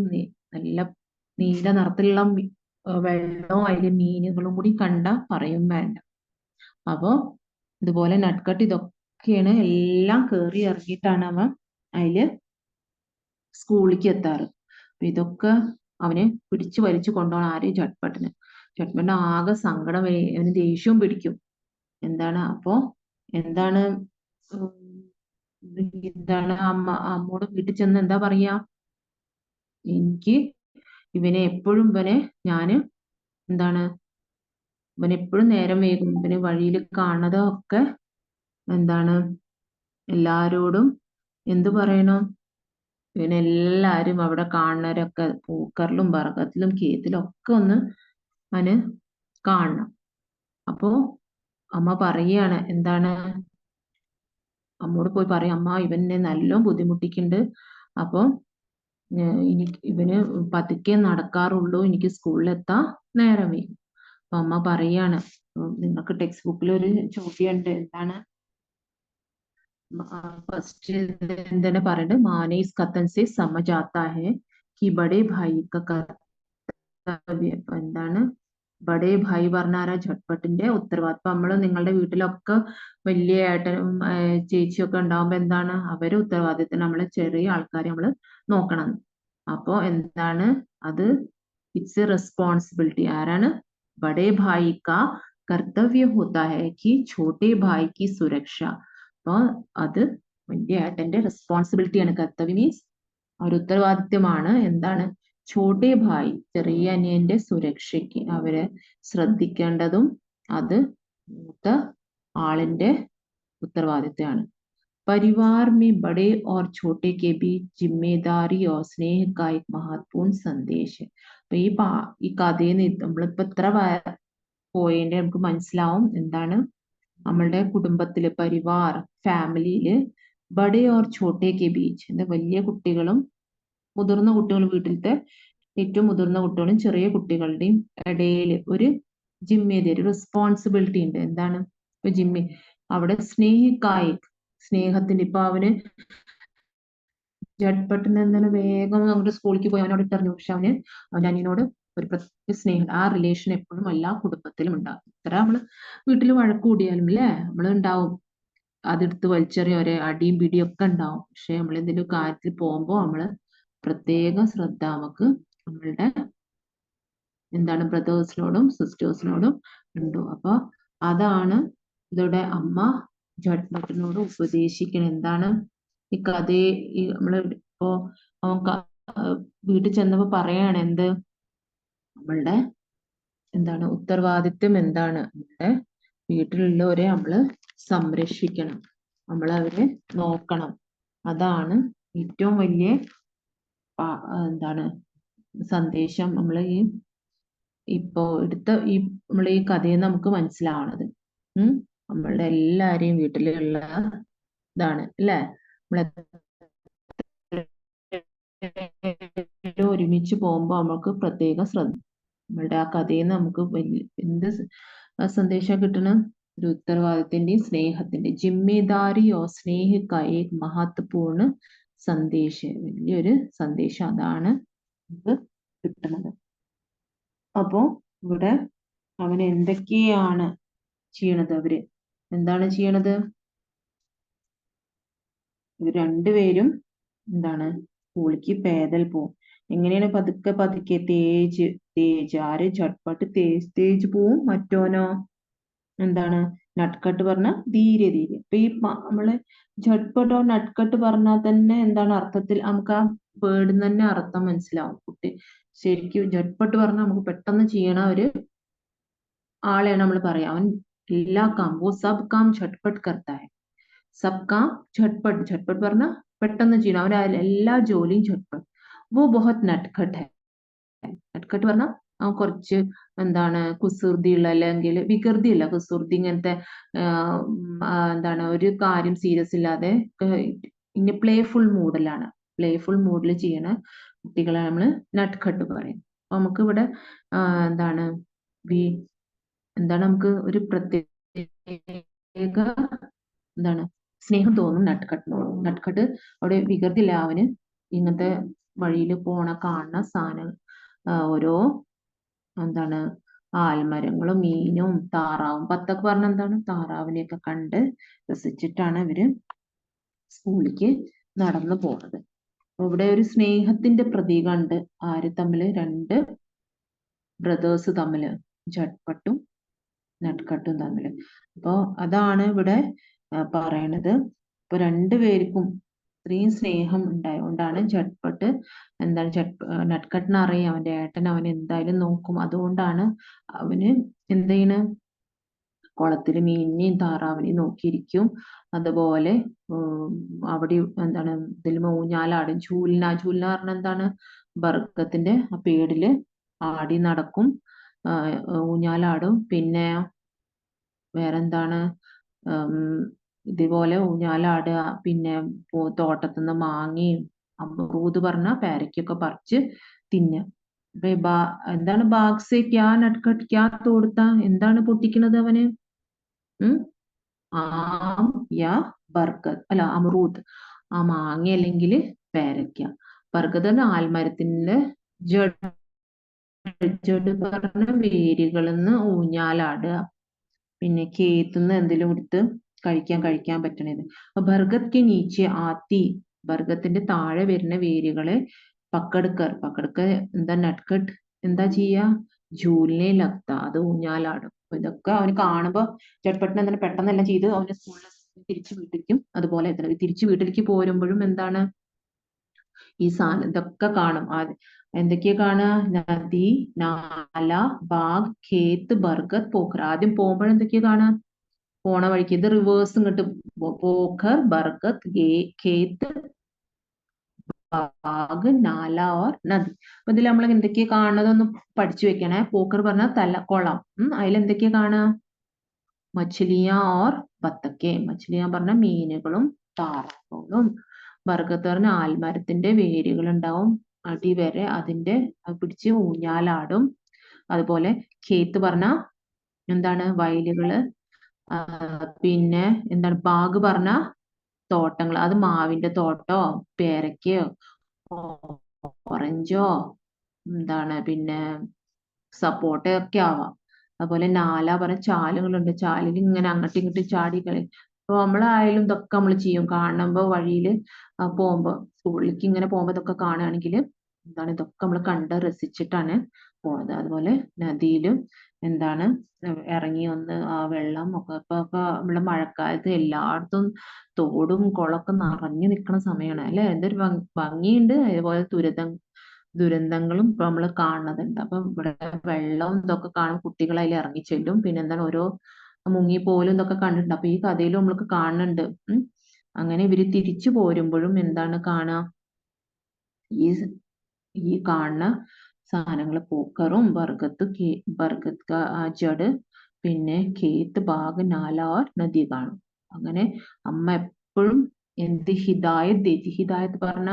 [SPEAKER 1] നല്ല നീല നിറത്തിലുള്ള വെള്ളവും അതിലെ മീനുകളും കൂടി കണ്ട പറയും വേണ്ട. അപ്പൊ ഇതുപോലെ നട്ട്ഖട്ട് ഇതൊക്കെയാണ് എല്ലാം കേറി ഇറങ്ങിയിട്ടാണ് അവൻ അതില് സ്കൂളിലേക്ക് എത്താറ്. അപ്പൊ ഇതൊക്കെ അവനെ പിടിച്ചു വലിച്ചു കൊണ്ടുപോകണം. ആര്? ഝട്പട്ടിന് ആകെ സങ്കടം വരെ, അവന് ദേഷ്യവും പിടിക്കും. എന്താണ് അപ്പോ എന്താണ് എന്താണ് അമ്മോട് വീട്ടിൽ ചെന്ന് എന്താ പറയാ? എനിക്ക് ഇവനെ ഞാന് എന്താണ് ഇവനെപ്പോഴും നേരം വൈകും. ഇവന് വഴിയിൽ കാണുന്നതൊക്കെ എന്താണ് എല്ലാരോടും എന്തു പറയണം? ഇവനെല്ലാരും അവിടെ കാണുന്നവരൊക്കെ പൂക്കറിലും ബർഗത്തിലും കേത്തിലും ഒക്കെ ഒന്ന് അവന് കാണണം. അപ്പോ അമ്മ പറയാണ് എന്താണ്? അമ്മോട് പോയി പറയും, അമ്മ ഇവനെ നല്ലോണം ബുദ്ധിമുട്ടിക്കുന്നുണ്ട്. അപ്പൊ ഇവന് പതുക്കെ നടക്കാറുള്ളൂ, എനിക്ക് സ്കൂളിലെത്താൻ നേരം വൈകും. അപ്പൊ അമ്മ പറയാണ്, നിങ്ങൾക്ക് ടെക്സ്റ്റ് ബുക്കിൽ ഒരു ചോദ്യമുണ്ട്. എന്താണ്? ഫസ്റ്റ് എന്താണ് പറയുന്നത്? മാനെ ഇസ് കഥൻ സെ സമജ് ആതാ ഹെ കി ബഡേ ഭായി കാ കർത്തവ്യം. എന്താണ്? ബഡേ ഭായി പറഞ്ഞാരാ? ഝട്പട്ടിന്റെ ഉത്തരവാദിത്വം. നമ്മള് നിങ്ങളുടെ വീട്ടിലൊക്കെ വലിയ ഏട്ടനും ചേച്ചിയും ഒക്കെ ഉണ്ടാവുമ്പോ എന്താണ്? അവരെ ഉത്തരവാദിത്തം നമ്മള് ചെറിയ ആൾക്കാരെ നമ്മള് നോക്കണം. അപ്പോ എന്താണ് അത്? It's A responsibility. ആരാണ്? ബഡേ ഭായി കാ കർത്തവ്യ ഹോത്താ ഹെ കി ഛോട്ടെ ഭായി കി സുരക്ഷ. അപ്പൊ അത് വലിയ ഏട്ടന്റെ റെസ്പോൺസിബിലിറ്റിയാണ്. കർത്തവ്യം മീൻസ് ഒരു ഉത്തരവാദിത്യമാണ്. എന്താണ്? ഛോട്ടെ ഭായി ചെറിയ അനിയന്റെ സുരക്ഷയ്ക്ക് അവരെ ശ്രദ്ധിക്കേണ്ടതും അത് മൂത്ത ആളിന്റെ ഉത്തരവാദിത്തമാണ്. परिवार में बड़े और छोटे के बीच जिम्मेदारी और स्नेह का एक महत्वपूर्ण संदेश है. അപ്പൊ ഈ കഥയിൽ നമ്മളിപ്പോ എത്ര പോയതിന്റെ നമുക്ക് മനസ്സിലാവും എന്താണ് നമ്മളുടെ കുടുംബത്തില് Parivar ഫാമിലിയില് Bade or Chhote K beach എന്താ വലിയ കുട്ടികളും മുതിർന്ന കുട്ടികളും വീട്ടിലത്തെ ഏറ്റവും മുതിർന്ന കുട്ടികളും ചെറിയ കുട്ടികളുടെയും ഇടയിൽ ഒരു ജിമ്മേദാരി റെസ്പോൺസിബിലിറ്റി ഉണ്ട്. എന്താണ്? അവിടെ സ്നേഹിക്കായി സ്നേഹത്തിന്റെ ഇപ്പൊ അവന് ജഡ്പട്ടിന് എന്താണ് വേഗം നമ്മുടെ സ്കൂളിലേക്ക് പോയി അവനോട് ഇട്ടറിഞ്ഞു. പക്ഷെ അവന്റെ അനിയനോട് ഒരു പ്രത്യേക സ്നേഹം, ആ റിലേഷൻ എപ്പോഴും എല്ലാ കുടുംബത്തിലും ഉണ്ടാവും. ഇത്ര നമ്മള് വീട്ടിൽ വഴക്ക് കൂടിയാലും അല്ലേ നമ്മൾ ഉണ്ടാവും, അതെടുത്ത് വലിച്ചെറിയ ഒരേ അടിയും പിടിയും ഒക്കെ ഉണ്ടാവും. പക്ഷെ നമ്മൾ എന്തെങ്കിലും കാര്യത്തിൽ പോകുമ്പോൾ നമ്മള് പ്രത്യേകം ശ്രദ്ധ നമുക്ക് നമ്മളുടെ എന്താണ് ബ്രദേഴ്സിനോടും സിസ്റ്റേഴ്സിനോടും ഉണ്ടോ. അപ്പൊ അതാണ് ഇതോടെ അമ്മ ജഡ്ഭട്ടിനോട് ഉപദേശിക്കണം. എന്താണ് ഈ കഥയെ, ഈ നമ്മള് ഇപ്പോ അവൻ വീട്ടിൽ ചെന്നപ്പോ പറയാണ് എന്ത്, നമ്മളുടെ എന്താണ് ഉത്തരവാദിത്വം എന്താണ്, നമ്മുടെ വീട്ടിലുള്ളവരെ നമ്മള് സംരക്ഷിക്കണം, നമ്മൾ അവരെ നോക്കണം. അതാണ് ഏറ്റവും വലിയ എന്താണ് സന്ദേശം നമ്മൾ ഇപ്പോ എടുത്ത നമ്മളെ ഈ കഥയിൽ നമുക്ക് മനസ്സിലാവണത്. നമ്മളുടെ എല്ലാരെയും വീട്ടിലുള്ള ഇതാണ് അല്ലേ, നമ്മളെ ഒരുമിച്ച് പോകുമ്പോ നമുക്ക് പ്രത്യേക ശ്രദ്ധ. നമ്മളുടെ ആ കഥയിൽ നിന്ന് നമുക്ക് എന്ത് സന്ദേശം കിട്ടണം, ഒരു ഉത്തരവാദിത്തത്തിന്റെയും സ്നേഹത്തിന്റെ ജിമ്മേദാരി ഓ സ്നേഹ കാ ഏക് മഹത്വപൂർണ്ണ സന്ദേശം, വലിയൊരു സന്ദേശം അതാണ് നമുക്ക് കിട്ടുന്നത്. അപ്പോ ഇവിടെ അവൻ എന്തൊക്കെയാണ് ചെയ്യണത്, അവര് എന്താണ് ചെയ്യണത്, ഇവർ രണ്ടുപേരും എന്താണ് സ്കൂളിക്ക് പേദൽ പോവും. എങ്ങനെയാണ് പതുക്കെ പതുക്കെ, തേജ് തേജ്, ആര് ചട്പട്ട് തേജ് തേജ് പോവും, മറ്റോനോ എന്താണ് നട്ട്കട്ട് പറഞ്ഞ ധീരെ ധീരെ. അപ്പൊ ഈ നമ്മള് ഝട്പട്ടോ നട്ട്കട്ട് പറഞ്ഞാൽ തന്നെ എന്താണ് അർത്ഥത്തിൽ നമുക്ക് ആ വേർഡിന് തന്നെ അർത്ഥം മനസ്സിലാവും. കുട്ടി ശരിക്കും ഝട്പട്ട് പറഞ്ഞാൽ നമുക്ക് പെട്ടെന്ന് ചെയ്യണ ഒരു ആളെയാണ് നമ്മൾ പറയാം. അവൻ എല്ലാ കാം വോ സബ് കാം ഝട്പട്ട് കർത്താ ഹൈ, സബ് കാം ഝട്പട്ട്, ഝട്പട്ട് പറഞ്ഞ പെട്ടെന്ന് ചെയ്യണം, അവൻ എല്ലാ ജോലിയും ഝട്പട്ട്. വോ ബഹുത് നട്ട്ഖട്ട് ഹൈ, നട്ട്ഖട്ട് പറഞ്ഞ കുറച്ച് എന്താണ് കുസൃതിയുള്ള, അല്ലെങ്കിൽ വികൃതിയുള്ള കുസൃതി, ഇങ്ങനത്തെ എന്താണ് ഒരു കാര്യം സീരിയസ് ഇല്ലാതെ ഇനി പ്ലേഫുൾ മൂഡിലാണ്, പ്ലേഫുൾ മൂഡിൽ ചെയ്യണ കുട്ടികളെ നമ്മൾ നട്ട്ഖട്ട് പറയും. അപ്പൊ നമുക്ക് ഇവിടെ എന്താണ് എന്താണ് നമുക്ക് ഒരു പ്രത്യേക എന്താണ് സ്നേഹം തോന്നും നട്ട്കട്ടിനോട്. നട്ട്കട്ട് അവിടെ വികൃതിയില്ല, അവന് ഇങ്ങനത്തെ വഴിയിൽ പോണ കാണുന്ന സാധനം ഓരോ എന്താണ് ആൽമരങ്ങളും മീനും താറാവും, പത്തൊക്കെ പറഞ്ഞ എന്താണ് താറാവിനെയൊക്കെ കണ്ട് രസിച്ചിട്ടാണ് ഇവര് സ്കൂളിലേക്ക് നടന്നു പോണത്. ഇവിടെ ഒരു സ്നേഹത്തിന്റെ പ്രതീകമുണ്ട്, ആര് തമ്മില്, രണ്ട് ബ്രദേഴ്സ് തമ്മില്, ഝട്പട്ടും നട്ട്കട്ടും തമ്മില്. അപ്പൊ അതാണ് ഇവിടെ പറയണത്. ഇപ്പൊ രണ്ടുപേർക്കും ഇത്രയും സ്നേഹം ഉണ്ടായതുകൊണ്ടാണ് ഝട്പട്ട് എന്താണ് നട്ട്കട്ടിന് അറിയാം അവന്റെ ഏട്ടൻ അവൻ എന്തായാലും നോക്കും, അതുകൊണ്ടാണ് അവന് എന്ത് ചെയ്യണ്, കുളത്തിൽ മീനിനെയും താറാവിനെയും നോക്കിയിരിക്കും. അതുപോലെ അവിടെ എന്താണ് ഇതിൽ ഊഞ്ഞാലാടും, ചൂലിന ചൂലിന പറഞ്ഞ എന്താണ് ബർക്കത്തിന്റെ ആ പേടില് ആടി നടക്കും, ഊഞ്ഞാലാടും. പിന്നെ വേറെന്താണ് ഇതുപോലെ ഊഞ്ഞാലാടുക, പിന്നെ തോട്ടത്തുനിന്ന് മാങ്ങയും അമറൂദ് പറഞ്ഞ പേരയ്ക്കൊക്കെ പറിച്ച് തിന്നുക. അപ്പൊ എന്താണ് ബാഗ്സെ ക്യാ നട്ട്കട്ട് ക്യാ തോടുത്ത, എന്താണ് പൊട്ടിക്കണത് അവന്, ആം യാ ബർഗത്, അല്ല അമറൂദ്, ആ മാങ്ങ അല്ലെങ്കിൽ പേരയ്ക്ക. ബർഗത് ആൽമരത്തിന്റെ ജഡ് പറഞ്ഞ വേരുകളിൽ നിന്ന് ഊഞ്ഞാലാടുക, പിന്നെ കേത്തുനിന്ന് എന്തെങ്കിലും എടുത്ത് കഴിക്കാൻ പറ്റണത്. അപ്പൊ ബർഗത് കെ നീച്ചെ ആത്തി, ബർഗത്തിന്റെ താഴെ വരുന്ന വേരുകളെ പക്കടുക്കർ എന്താ നട്ട്കട്ട് എന്താ ചെയ്യാ, ജൂലിനെ ലക്ത, അത് ഊഞ്ഞാലാടും. അപ്പൊ ഇതൊക്കെ അവന് കാണുമ്പോ ചട്ടപ്പെട്ടിന് എന്താണ് പെട്ടെന്നെല്ലാം ചെയ്ത് അവന്റെ സ്കൂളിൽ തിരിച്ചു വീട്ടിലേക്കും, അതുപോലെ തിരിച്ചു വീട്ടിലേക്ക് പോരുമ്പോഴും എന്താണ് ഈ സാധനം ഇതൊക്കെ കാണും. എന്തൊക്കെയാ കാണുക, നദി, നാല, ബാഗ്, ഖേത്ത്, ബർഗത്, പോഖർ. ആദ്യം പോകുമ്പോൾ എന്തൊക്കെയാ കാണുക, പോണ വഴിക്ക് ഇത് റിവേഴ്സ് ഇങ്ങോട്ട്, പോഖർ, ബർഗത്, ഖേത്ത്, ബാഗ്, നാല ഓർ നദി. അപ്പൊ ഇതിൽ നമ്മൾ എന്തൊക്കെയാ കാണുന്നതൊന്ന് പഠിച്ചു വെക്കണേ. പോഖർ പറഞ്ഞ കുളം, അതിലെന്തൊക്കെയാ കാണുക, മച്ചിലിയ ഓർ ബത്തക്കെ, മച്ചിലിയ പറഞ്ഞ മീനുകളും താറാവുകളും, ബർഗത്ത് പറഞ്ഞ ആൽമരത്തിന്റെ വേരുകൾ ഉണ്ടാവും അടിവരെ, അതിന്റെ പിടിച്ച് ഊഞ്ഞാലാടും. അതുപോലെ ഖേത്ത് പറഞ്ഞ എന്താണ് വയലുകള്, പിന്നെ എന്താണ് ബാഗ് പറഞ്ഞ തോട്ടങ്ങൾ, അത് മാവിന്റെ തോട്ടോ പേരക്കയോ ഓറഞ്ചോ എന്താണ് പിന്നെ സപ്പോട്ടയൊക്കെ ആവാം. അതുപോലെ നാല പറഞ്ഞ ചാലുകളുണ്ട്, ചാലിൽ ഇങ്ങനെ അങ്ങോട്ടും ഇങ്ങോട്ടും ചാടി കളി. അപ്പൊ നമ്മളായാലും ഇതൊക്കെ നമ്മൾ ചെയ്യും. കാണുമ്പോ വഴിയില് പോകുമ്പോ സ്കൂളിലേക്ക് ഇങ്ങനെ പോകുമ്പോ ഇതൊക്കെ കാണുകയാണെങ്കിൽ എന്താണ് ഇതൊക്കെ നമ്മൾ കണ്ട് രസിച്ചിട്ടാണ് പോണത്. അതുപോലെ നദിയിലും എന്താണ് ഇറങ്ങി ഒന്ന് ആ വെള്ളം ഒക്കെ ഇപ്പൊ നമ്മളെ മഴക്കാലത്ത് എല്ലായിടത്തും തോടും കുളമൊക്കെ നിറഞ്ഞു നിൽക്കുന്ന സമയമാണ് അല്ലെ. എന്തൊരു ഭംഗിയുണ്ട്. അതുപോലെ ദുരന്തങ്ങളും ഇപ്പൊ നമ്മൾ കാണുന്നുണ്ട്. അപ്പൊ ഇവിടെ വെള്ളം ഇതൊക്കെ കാണും, കുട്ടികൾ അതിൽ ഇറങ്ങി ചെല്ലും. പിന്നെ എന്താണ് ഓരോ മുങ്ങി പോലും ഇതൊക്കെ കണ്ടിട്ടുണ്ട്. അപ്പൊ ഈ കഥയിലും നമ്മൾക്ക് കാണുന്നുണ്ട്. അങ്ങനെ ഇവര് തിരിച്ചു പോരുമ്പോഴും എന്താണ് കാണാ, ഈ ഈ കാണുന്ന സാധനങ്ങൾ പോക്കറും ബർഗത് കാ ജഡ് പിന്നെ ഖേത്ത് ബാഗ് നാല ഓർ നദി കാണും. അങ്ങനെ അമ്മ എപ്പോഴും എന്ത് ഹിദായത്ത് പറഞ്ഞ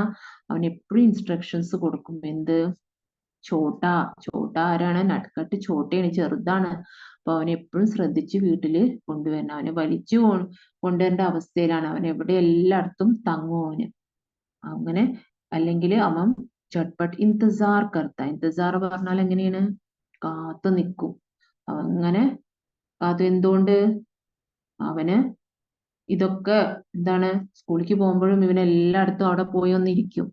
[SPEAKER 1] അവൻ എപ്പോഴും ഇൻസ്ട്രക്ഷൻസ് കൊടുക്കും. എന്ത് ചോട്ട ആരാണ്, നട്ട്കട്ട് ചോട്ടയാണ്, ചെറുതാണ്. അപ്പൊ അവനെ എപ്പോഴും ശ്രദ്ധിച്ച് വീട്ടില് കൊണ്ടുവരണം. അവനെ വലിച്ചു കൊണ്ടുവരേണ്ട അവസ്ഥയിലാണ്. അവൻ എവിടെ എല്ലായിടത്തും തങ്ങും അവന്. അങ്ങനെ അല്ലെങ്കിൽ അവൻ ചട്പട്ട് ഇന്തിസാർ കർത്ത. ഇന്തിസാർ പറഞ്ഞാൽ എങ്ങനെയാണ്, കാത്തു നിൽക്കും. അങ്ങനെ അത് എന്തുകൊണ്ട് അവന് ഇതൊക്കെ എന്താണ് സ്കൂളിലേക്ക് പോകുമ്പോഴും ഇവൻ എല്ലായിടത്തും അവിടെ പോയി ഒന്നിരിക്കും,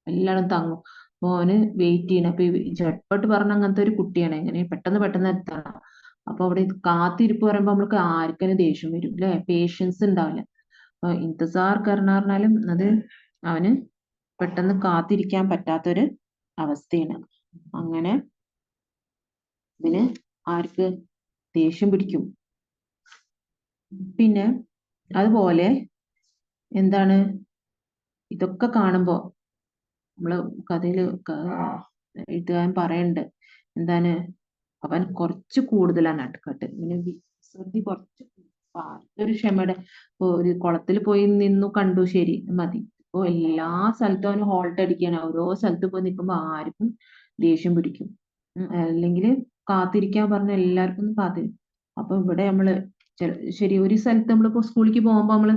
[SPEAKER 1] എല്ലായിടും തങ്ങും. അപ്പൊ അവന് വെയിറ്റ് ചെയ്യണം. അപ്പൊ ചട്പട്ട് പറഞ്ഞ അങ്ങനത്തെ ഒരു കുട്ടിയാണ്, എങ്ങനെ പെട്ടെന്ന് എത്തണം. അപ്പൊ അവിടെ കാത്തിരിപ്പ് പറയുമ്പോ നമ്മൾക്ക് ആർക്കും ദേഷ്യം വരും അല്ലെ, പേഷ്യൻസ് ഉണ്ടാവില്ല. അപ്പൊ ഇന്തിസാർ കർണ പറഞ്ഞാലും അത് അവന് പെട്ടെന്ന് കാത്തിരിക്കാൻ പറ്റാത്തൊരു അവസ്ഥയാണ്. അങ്ങനെ ഇതിന് ആർക്ക് ദേഷ്യം പിടിക്കും. പിന്നെ അതുപോലെ എന്താണ് ഇതൊക്കെ കാണുമ്പോ നമ്മള് കഥയില് എഴുത്തുകാരൻ പറയുന്നുണ്ട് എന്താണ്, അവൻ കുറച്ച് കൂടുതലാണ് നട്ട്കട്ട്. ഇങ്ങനെ വിസൃതി കുറച്ച് ഒരു ക്ഷമയുടെ. ഇപ്പൊ ഒരു കുളത്തിൽ പോയി നിന്നു കണ്ടു, ശരി മതി. ഇപ്പൊ എല്ലാ സ്ഥലത്തും അവന് ഹോൾട്ട് അടിക്കാണ്. ഓരോ സ്ഥലത്ത് പോയി നിൽക്കുമ്പോ ആർക്കും ദേഷ്യം പിടിക്കും. അല്ലെങ്കിൽ കാത്തിരിക്കാൻ പറഞ്ഞ എല്ലാവർക്കും കാത്തിരിക്കും. അപ്പൊ ഇവിടെ നമ്മള് ശരി ഒരു സ്ഥലത്ത് നമ്മളിപ്പോ സ്കൂളിലേക്ക് പോകുമ്പോ നമ്മള്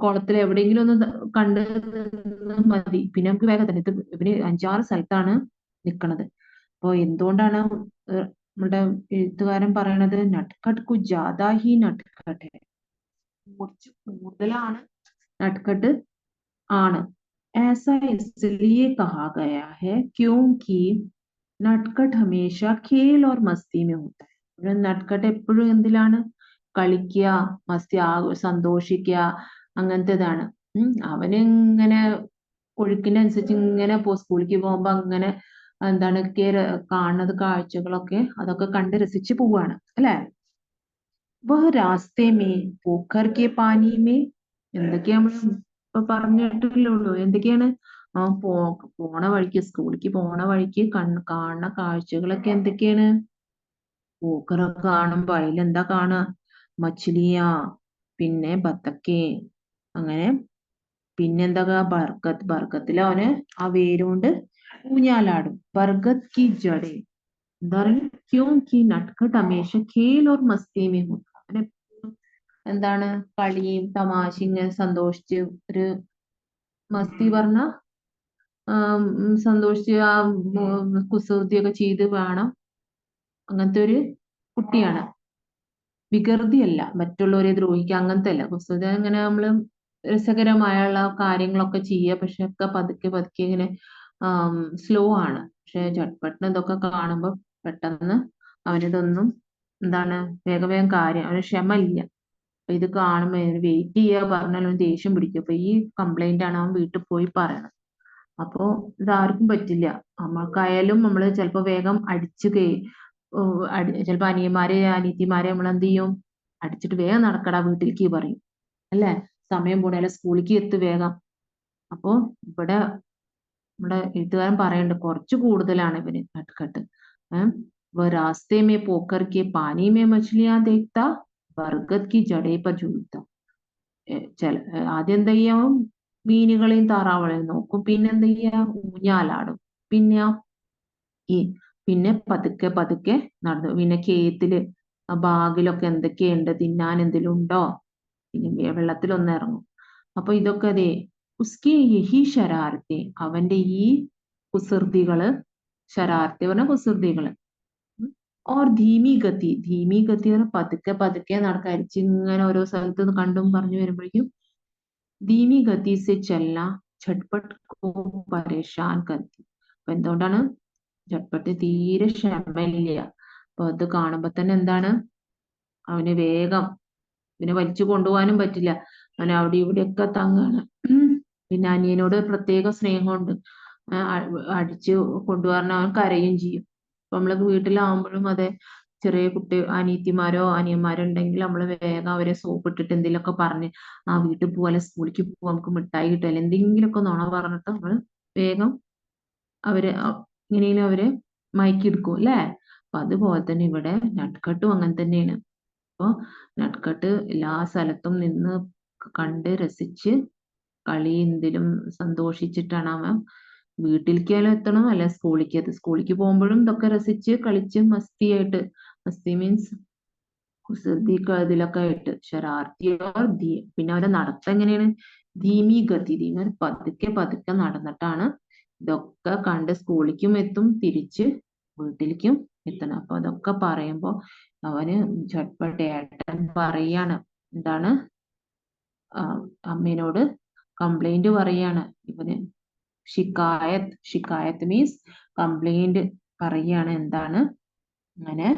[SPEAKER 1] കുളത്തിൽ എവിടെയെങ്കിലും ഒന്ന് കണ്ട് മതി, പിന്നെ നമുക്ക് വേഗം തന്നെ ഇവര് 5-6 സ്ഥലത്താണ് നിക്കണത്. അപ്പൊ എന്തുകൊണ്ടാണ് നമ്മുടെ എഴുത്തുകാരൻ പറയണത് നട്ട്കട്ട് കു ജാദാ ഹി നട്ട്കട്ട്, കുറച്ച് കൂടുതലാണ് നട്ട്കട്ട് ആണ്. ऐसा इसलिए कहा गया है क्योंकि നട്ട്കട്ട് ഹമേഷ ഖേൽ ഓർ മസ്തി മേ ഹോത്ത ഹൈ. നട്ട്കട്ട് എപ്പോഴും എന്തിലാണ്, കളിക്കുക, മസ്തി സന്തോഷിക്കുക, അങ്ങനത്തേതാണ്. അവന് ഇങ്ങനെ ഒഴുക്കിനനുസരിച്ച് ഇങ്ങനെ സ്കൂളിലേക്ക് പോകുമ്പോ അങ്ങനെ എന്താണ് കാണുന്നത് കാഴ്ചകളൊക്കെ അതൊക്കെ കണ്ട് രസിച്ച് പോവാണ് അല്ലെ. വഹ രാസ്തേ മേ പോഖർ കെ പാനി മേ, എന്തൊക്കെയാ നമ്മൾ ഇപ്പൊ പറഞ്ഞിട്ടില്ലേ ഉള്ളൂ, എന്തൊക്കെയാണ് ആ പോണ വഴിക്ക് സ്കൂളിലേക്ക് പോണ വഴിക്ക് കാണുന്ന കാഴ്ചകളൊക്കെ എന്തൊക്കെയാണ്, പോക്കറൊക്കെ കാണുമ്പോ അതിലെന്താ കാണുക, മച്ചിലിയ, പിന്നെ ബത്തക്കേ, അങ്ങനെ പിന്നെന്താ ബർഗത്തിൽ അവന് ആ വേരുകൊണ്ട് ഊഞ്ഞാലാടും. ബർഗത് കി ജടെ എന്താ പറയുക, ക്യോंकि നട്ട്കട്ട് ഹമേശ ഖേൽ ഓർ മസ്തി മേ ഹോത്ത. അവൻ എപ്പോഴും എന്താണ് കളിയും തമാശയും ഇങ്ങനെ സന്തോഷിച്ച് ഒരു മസ്തി പറഞ്ഞ സന്തോഷിച്ച് ആ കുസൃതിയൊക്കെ ചെയ്ത് വേണം. അങ്ങനത്തെ ഒരു കുട്ടിയാണ്. വികൃതിയല്ല, മറ്റുള്ളവരെ ദ്രോഹിക്കുക അങ്ങനത്തെ അല്ല. കുസൃതി ഇങ്ങനെ നമ്മള് രസകരമായുള്ള കാര്യങ്ങളൊക്കെ ചെയ്യുക, പക്ഷെ ഒക്കെ പതുക്കെ ഇങ്ങനെ സ്ലോ ആണ്. പക്ഷെ ചട്പട്ടിന് ഇതൊക്കെ കാണുമ്പോൾ പെട്ടെന്ന് അവനിതൊന്നും എന്താണ് വേഗം കാര്യം, അവന് ക്ഷമ ഇല്ല. അപ്പൊ ഇത് കാണുമ്പോ വെയിറ്റ് ചെയ്യുക പറഞ്ഞാൽ അവന് ദേഷ്യം പിടിക്കും. അപ്പൊ ഈ കംപ്ലൈന്റ് ആണ് അവൻ വീട്ടിൽ പോയി പറയണത്. അപ്പോ ഇതാർക്കും പറ്റില്ല. നമ്മൾക്കായാലും നമ്മള് ചിലപ്പോ വേഗം ചിലപ്പോ അനിയത്തിമാരെ നമ്മൾ എന്ത് ചെയ്യും, അടിച്ചിട്ട് വേഗം നടക്കടാ വീട്ടിലേക്ക് പറയും അല്ലെ. സമയം പോണേ അല്ലെ, സ്കൂളിലേക്ക് എത്തു വേഗം. അപ്പോ ഇവിടെ നമ്മുടെ എഴുത്തുകാരൻ പറയുന്നുണ്ട് കുറച്ച് കൂടുതലാണ് ഇവന് നട്ട്കട്ട്. रास्ते में पोकर के पानी में मछलियां देखता, बरगद की जड़े पर झूलता. ആദ്യം എന്താ ചെയ്യാം, മീനുകളെയും താറാവുകളെയും നോക്കും, പിന്നെ എന്താ ചെയ്യാ, ഊഞ്ഞാലാടും. പിന്നെ ഈ പിന്നെ പതുക്കെ നടന്നു. പിന്നെ കേത്തില് ബാഗിലൊക്കെ എന്തൊക്കെയുണ്ട്, തിന്നാൻ എന്തെങ്കിലും ഉണ്ടോ, പിന്നെ വെള്ളത്തിലൊന്ന് ഇറങ്ങും. അപ്പൊ ഇതൊക്കെ അതെ ഉസ്കി യഹി ശരാർത്തി, അവന്റെ ഈ കുസൃതികള്, ശരാർത്തി പറഞ്ഞ കുസൃതികള്. ഓർ ധീമി ഗതി പറഞ്ഞ പതുക്കെ പതുക്കെ നടക്കരിച്ച് ഇങ്ങനെ ഓരോ സ്ഥലത്ത് നിന്ന് കണ്ടും പറഞ്ഞു വരുമ്പോഴേക്കും ധീമി ഗതി സെ ചലന ഝട്പട്ട് കോ പരേഷാൻ കർത്തി. അപ്പൊ എന്തുകൊണ്ടാണ് ഝട്പട്ട് തീരെ ക്ഷമയില്ല. അപ്പൊ അത് കാണുമ്പോ തന്നെ എന്താണ് അവന് വേഗം, പിന്നെ വലിച്ചു കൊണ്ടുപോകാനും പറ്റില്ല, അവൻ അവിടെ ഇവിടെയൊക്കെ തങ്ങാണ്. പിന്നെ അനിയനോട് പ്രത്യേക സ്നേഹമുണ്ട്, അടിച്ചു കൊണ്ടുപോകാൻ അവൻ കരയും ചെയ്യും. അപ്പൊ നമ്മള് വീട്ടിലാവുമ്പോഴും അതെ, ചെറിയ കുട്ടി അനിയത്തിമാരോ അനിയന്മാരോ ഉണ്ടെങ്കിൽ നമ്മൾ വേഗം അവരെ സോപ്പ് ഇട്ടിട്ട് എന്തെങ്കിലുമൊക്കെ പറഞ്ഞ് ആ വീട്ടിൽ പോവാലെ സ്കൂളിലേക്ക് പോവാം നമുക്ക് മിഠായി കിട്ടില്ല എന്തെങ്കിലുമൊക്കെ നുണ പറഞ്ഞിട്ട് നമ്മള് വേഗം അവര് ഇങ്ങനെയും അവര് മയക്കിയെടുക്കും അല്ലേ. അപ്പൊ അതുപോലെ തന്നെ ഇവിടെ നട്ട്കട്ടും അങ്ങനെ തന്നെയാണ്. അപ്പൊ നട്ട്കട്ട് എല്ലാ സ്ഥലത്തും നിന്ന് കണ്ട് രസിച്ച് കളി എന്തിലും സന്തോഷിച്ചിട്ടാണ് അവൻ വീട്ടിലേക്കായാലും എത്തണം, അല്ല സ്കൂളിലേക്ക് പോകുമ്പോഴും ഇതൊക്കെ രസിച്ച് കളിച്ച് മസ്തിയായിട്ട്, മസ്തി മീൻസ് കുസൃതി ഇതിലൊക്കെ ആയിട്ട് ശരാർത്തിയോ പിന്നെ അവരെ നടത്തം എങ്ങനെയാണ് ധീമി ഗതി, ധീമി പതുക്കെ പതുക്കെ നടന്നിട്ടാണ് ഇതൊക്കെ കണ്ട് സ്കൂളിലേക്കും എത്തും തിരിച്ച് വീട്ടിലേക്കും എത്തണം. അപ്പൊ അതൊക്കെ പറയുമ്പോ അവന് ചട്പട്ട് ഏട്ടൻ പറയാണ് എന്താണ്, അമ്മേനോട് കംപ്ലൈന്റ് പറയാണ് ഇവന്. ഷിക്കായത്ത് മീൻസ് കംപ്ലൈന്റ് പറയാണ്. എന്താണ് അങ്ങനെ,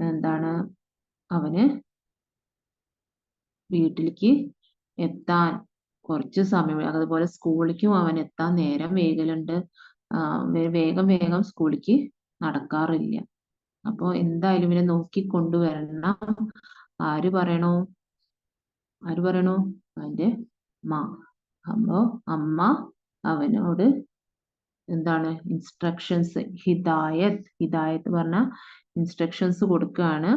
[SPEAKER 1] എന്താണ് അവന് വീട്ടിലേക്ക് എത്താൻ കുറച്ച് സമയം, അതുപോലെ സ്കൂളിലേക്കും അവൻ എത്താൻ നേരം വൈകലുണ്ട്. വേഗം വേഗം സ്കൂളിലേക്ക് നടക്കാറില്ല. അപ്പൊ എന്തായാലും ഇവനെ നോക്കിക്കൊണ്ടുവരണം. ആര് പറയണോ അവന്റെ അമ്മ. അപ്പൊ അമ്മ അവനോട് എന്താണ് ഇൻസ്ട്രക്ഷൻസ്, ഹിദായത്ത് പറഞ്ഞ ഇൻസ്ട്രക്ഷൻസ് കൊടുക്കുകയാണ്.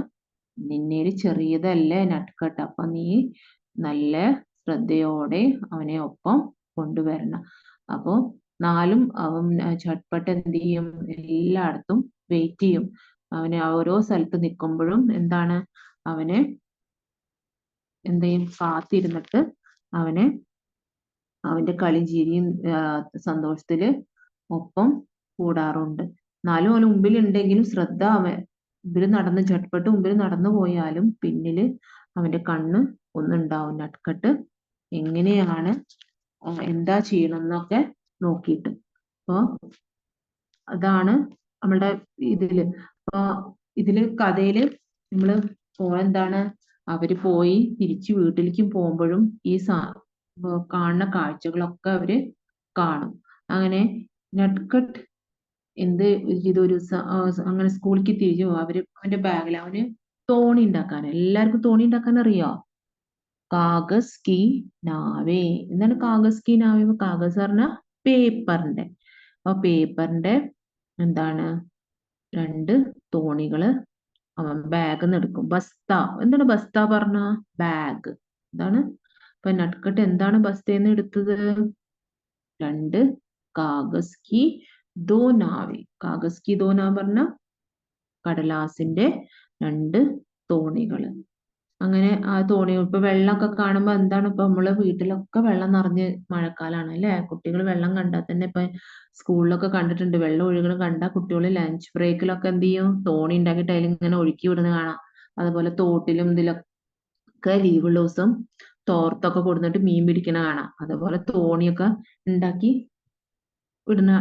[SPEAKER 1] നിന്നേര് ചെറിയതല്ലേ നട്ട്കട്ട്, അപ്പൊ നീ നല്ല ശ്രദ്ധയോടെ അവനെ ഒപ്പം കൊണ്ടുവരണം. അപ്പൊ നാലും അവൻ ചട്പട്ട് എന്ത് ചെയ്യും, എല്ലായിടത്തും വെയിറ്റ് ചെയ്യും. അവന് ഓരോ സ്ഥലത്ത് നിൽക്കുമ്പോഴും എന്താണ് അവന് എന്ത് ചെയ്യും, കാത്തിരുന്നിട്ട് അവനെ അവന്റെ കളിയും ചിരിയും സന്തോഷത്തില് ഒപ്പം കൂടാറുണ്ട്. നാലും അവന് മുമ്പിൽ ഉണ്ടെങ്കിലും ശ്രദ്ധ ഇവര് നടന്ന് ചട്പട്ട് മുമ്പിൽ നടന്നു പോയാലും പിന്നില് അവന്റെ കണ്ണ് ഒന്നുണ്ടാവും നട്ട്കട്ട് എങ്ങനെയാണ് എന്താ ചെയ്യണം എന്നൊക്കെ നോക്കിയിട്ട്. അപ്പൊ അതാണ് നമ്മളുടെ അപ്പൊ കഥയില് നമ്മള് എന്താണ് അവര് പോയി തിരിച്ചു വീട്ടിലേക്കും പോകുമ്പോഴും ഈ കാണുന്ന കാഴ്ചകളൊക്കെ അവര് കാണും. അങ്ങനെ നട്ട്കട്ട് എന്ത് ഇതൊരു അങ്ങനെ സ്കൂളിലേക്ക് തിരിച്ചു പോകും. അവന്റെ ബാഗിൽ അവന് തോണി ഉണ്ടാക്കാൻ, എല്ലാവർക്കും തോണി ഉണ്ടാക്കാൻ അറിയോ? കാഗസ് കി നാവേ. എന്താണ് കാഗസ് കി നാവേ? കാഗസ് പറഞ്ഞ പേപ്പറിന്റെ. അപ്പൊ പേപ്പറിന്റെ എന്താണ് 2 തോണികള് അവൻ ബാഗ് എടുക്കും. ബസ്ത, എന്താണ് ബസ്ത പറഞ്ഞ ബാഗ്. എന്താണ് ഇപ്പൊ നട്ട്കട്ട് എന്താണ് ബസ്തന്ന് എടുത്തത്? 2 കാഗസ് കി ദോ നാവേ. കാഗസ് കി ദോ നാവ് പറഞ്ഞ കടലാസിന്റെ 2 തോണികള്. അങ്ങനെ ആ തോണി ഇപ്പൊ വെള്ളമൊക്കെ കാണുമ്പോ എന്താണ്, ഇപ്പൊ നമ്മള് വീട്ടിലൊക്കെ വെള്ളം നിറഞ്ഞ് മഴക്കാലാണ് അല്ലെ, കുട്ടികൾ വെള്ളം കണ്ടാൽ തന്നെ ഇപ്പൊ സ്കൂളിലൊക്കെ കണ്ടിട്ടുണ്ട്, വെള്ളം ഒഴുകണ കണ്ടാൽ കുട്ടികൾ ലഞ്ച് ബ്രേക്കിലൊക്കെ എന്ത് ചെയ്യും, തോണി ഉണ്ടാക്കിയിട്ട് അതിൽ ഇങ്ങനെ ഒഴുക്കി വിടുന്ന കാണാം. അതുപോലെ തോട്ടിലും ഇതിലൊക്കെ ലീവുള്ള ദിവസം തോർത്തൊക്കെ കൊടുത്തിട്ട് മീൻ പിടിക്കണ കാണാം. അതുപോലെ തോണിയൊക്കെ ഉണ്ടാക്കി ഇടുന്ന,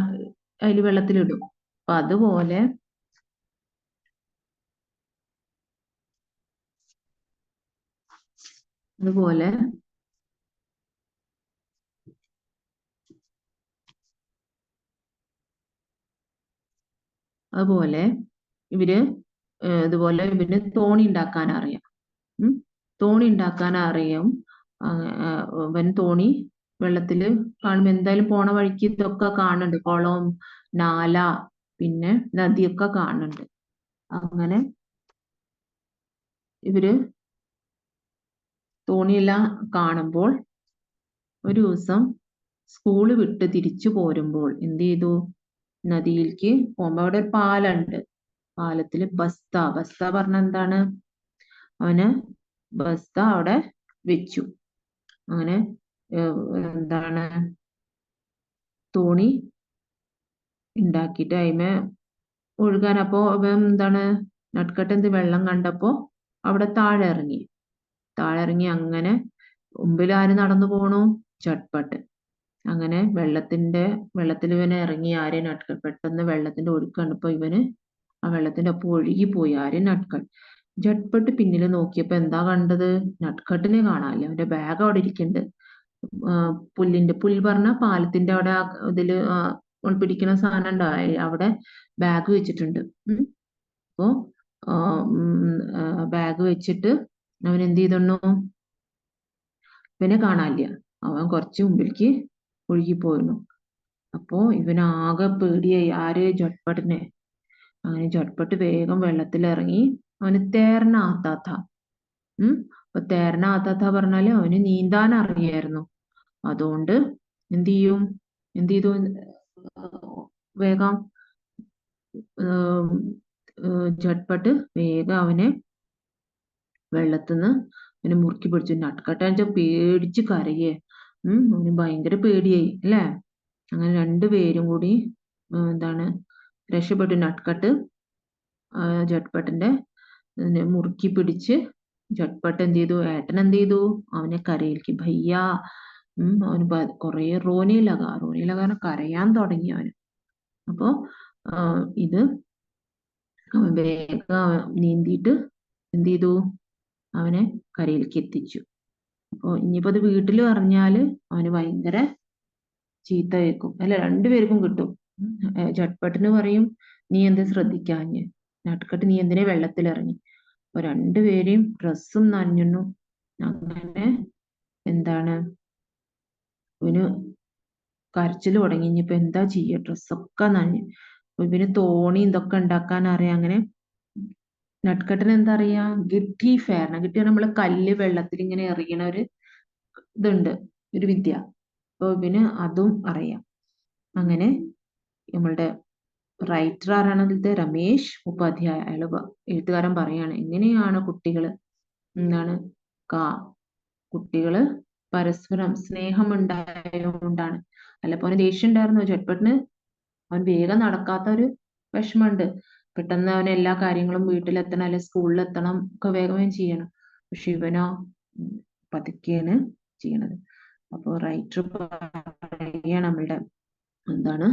[SPEAKER 1] അതിൽ വെള്ളത്തിലിടും. അപ്പൊ അതുപോലെ അതുപോലെ അതുപോലെ ഇവര് ഇതുപോലെ ഇവന് തോണി ഉണ്ടാക്കാൻ അറിയാം. തോണി ഉണ്ടാക്കാൻ അറിയും. ഇവൻ തോണി വെള്ളത്തില് കാണുമ്പോ എന്തായാലും പോണ വഴിക്ക് ഇതൊക്കെ കാണുന്നുണ്ട്, കുളവും നാല പിന്നെ നദിയൊക്കെ കാണുന്നുണ്ട്. അങ്ങനെ ഇവര് തോണിയെല്ലാം കാണുമ്പോൾ ഒരു ദിവസം സ്കൂള് വിട്ട് തിരിച്ചു പോരുമ്പോൾ എന്ത് ചെയ്തു, നദിയിലേക്ക് പോകുമ്പോ അവിടെ ഒരു പാലമുണ്ട്. പാലത്തില് ബസ്ത പറഞ്ഞ എന്താണ്, അവന് ബസ്ത അവിടെ വെച്ചു. അങ്ങനെ എന്താണ് തോണി ഉണ്ടാക്കിയിട്ട് അതിമേ ഒഴുകാൻ. അപ്പോ ഇവൻ എന്താണ് നട്ട്കട്ട് എന്ത് വെള്ളം കണ്ടപ്പോ അവിടെ താഴെ ഇറങ്ങി അങ്ങനെ മുമ്പിൽ ആര് നടന്നു പോണു? ചട്പട്ട്. അങ്ങനെ വെള്ളത്തിൽ ഇവനെ ഇറങ്ങി ആര്യ നട്ട്കട്ട്. പെട്ടെന്ന് വെള്ളത്തിന്റെ ഒഴുക്ക് കണ്ടപ്പോ ഇവന് ആ വെള്ളത്തിന്റെ ഒപ്പം ഒഴുകിപ്പോയി ആര്യ നട്ട്കട്ട്. ജട്പട്ട് പിന്നിൽ നോക്കിയപ്പോ എന്താ കണ്ടത്? നട്ട്കട്ടിനെ കാണാനില്ല. അവന്റെ ബാഗ് അവിടെ ഇരിക്കുന്നുണ്ട്. പുൽ പറഞ്ഞ പാലത്തിന്റെ അവിടെ ഇതില് പിടിക്കുന്ന സാധനം ഉണ്ടായി അവിടെ ബാഗ് വെച്ചിട്ടുണ്ട്. അപ്പോ ബാഗ് വെച്ചിട്ട് അവൻ എന്ത് ചെയ്തണു? ഇവനെ കാണാനില്ല. അവൻ കുറച്ച് മുമ്പിലേക്ക് ഒഴുകിപ്പോയിരുന്നു. അപ്പോ ഇവനാകെ പേടിയായി. ആര്? ജട്പട്ടിനെ. അങ്ങനെ ജട്പട്ട് വേഗം വെള്ളത്തിലിറങ്ങി. അവന് തേരണ ആത്താത്ത. അപ്പൊ തേരണ ആത്താത്ത പറഞ്ഞാല് അവന് നീന്താൻ അറിയായിരുന്നു. അതുകൊണ്ട് എന്ത് ചെയ്തു? വേഗം ജട്പട്ട് വേഗം അവനെ വെള്ളത്തിന്ന് അവനെ മുറുക്കി പിടിച്ചു. നട്ട്കട്ടാച്ച പേടിച്ച് കരയേ. അവന് ഭയങ്കര പേടിയായി അല്ലേ? അങ്ങനെ രണ്ടുപേരും കൂടി എന്താണ് രക്ഷപ്പെട്ടു. നട്ട്കട്ട് ജട്പട്ടിന്റെ മുറുക്കി പിടിച്ച് ജട്പട്ട് എന്ത് ചെയ്തു? ഏട്ടൻ എന്ത് ചെയ്തു? അവനെ കരയിലേക്ക് ഭയ്യ. അവന് കൊറേ റോനീലക കരയാൻ തുടങ്ങി അവന്. അപ്പോ ഇത് അവൻ വേഗം നീന്തിയിട്ട് എന്ത് ചെയ്തു? അവനെ കരയിലേക്ക് എത്തിച്ചു. അപ്പൊ ഇനിയിപ്പോ അത് വീട്ടിൽ പറഞ്ഞാല് അവന് ഭയങ്കര ചീത്ത കേൾക്കും അല്ലെ? രണ്ടുപേർക്കും കിട്ടും. ജട്പട്ടിന് പറയും നീ എന്ത് ശ്രദ്ധിക്കാഞ്ഞ്, നട്ട്കട്ട് നീ എന്തിനെ വെള്ളത്തിലിറങ്ങി. അപ്പൊ രണ്ടുപേരെയും ഡ്രസ്സും നനഞ്ഞു. അങ്ങനെ എന്താണ് ഇവന് കരച്ചിൽ തുടങ്ങി. ഇനിയിപ്പോ എന്താ ചെയ്യുക? ഡ്രസ്സൊക്കെ നനഞ്ഞു. ഇവന് തോണി ഇതൊക്കെ ഉണ്ടാക്കാൻ അറിയാം. അങ്ങനെ നട്ട്കട്ടിന് എന്താ അറിയാ? ഗിട്ടി ഫെയർന. ഗിട്ടി നമ്മള് കല്ല് വെള്ളത്തിൽ ഇങ്ങനെ എറിയണ ഒരു ഇതുണ്ട്, ഒരു വിദ്യ. അപ്പൊ ഇവന് അതും അറിയാം. അങ്ങനെ നമ്മളുടെ റൈറ്റർ ആരാണത്? രമേശ് ഉപാധ്യായ. അയാള് എഴുത്തുകാരൻ പറയാണ് എങ്ങനെയാണ് എന്താണ് കുട്ടികള് പരസ്പരം സ്നേഹം ഉണ്ടായതുകൊണ്ടാണ്. അല്ലപ്പോ അവന് ദേഷ്യം ഉണ്ടായിരുന്നു ജട്പട്ടിന്. അവൻ വേഗം നടക്കാത്ത ഒരു വിഷമമുണ്ട്. പെട്ടെന്ന് അവൻ എല്ലാ കാര്യങ്ങളും വീട്ടിലെത്തണം അല്ലെ സ്കൂളിലെത്തണം ഒക്കെ വേഗം ചെയ്യണം. പക്ഷെ ഇവനോ പതുക്കെയാണ് ചെയ്യണത്. അപ്പൊ റൈറ്റർ പറയാണ് നമ്മളുടെ എന്താണ്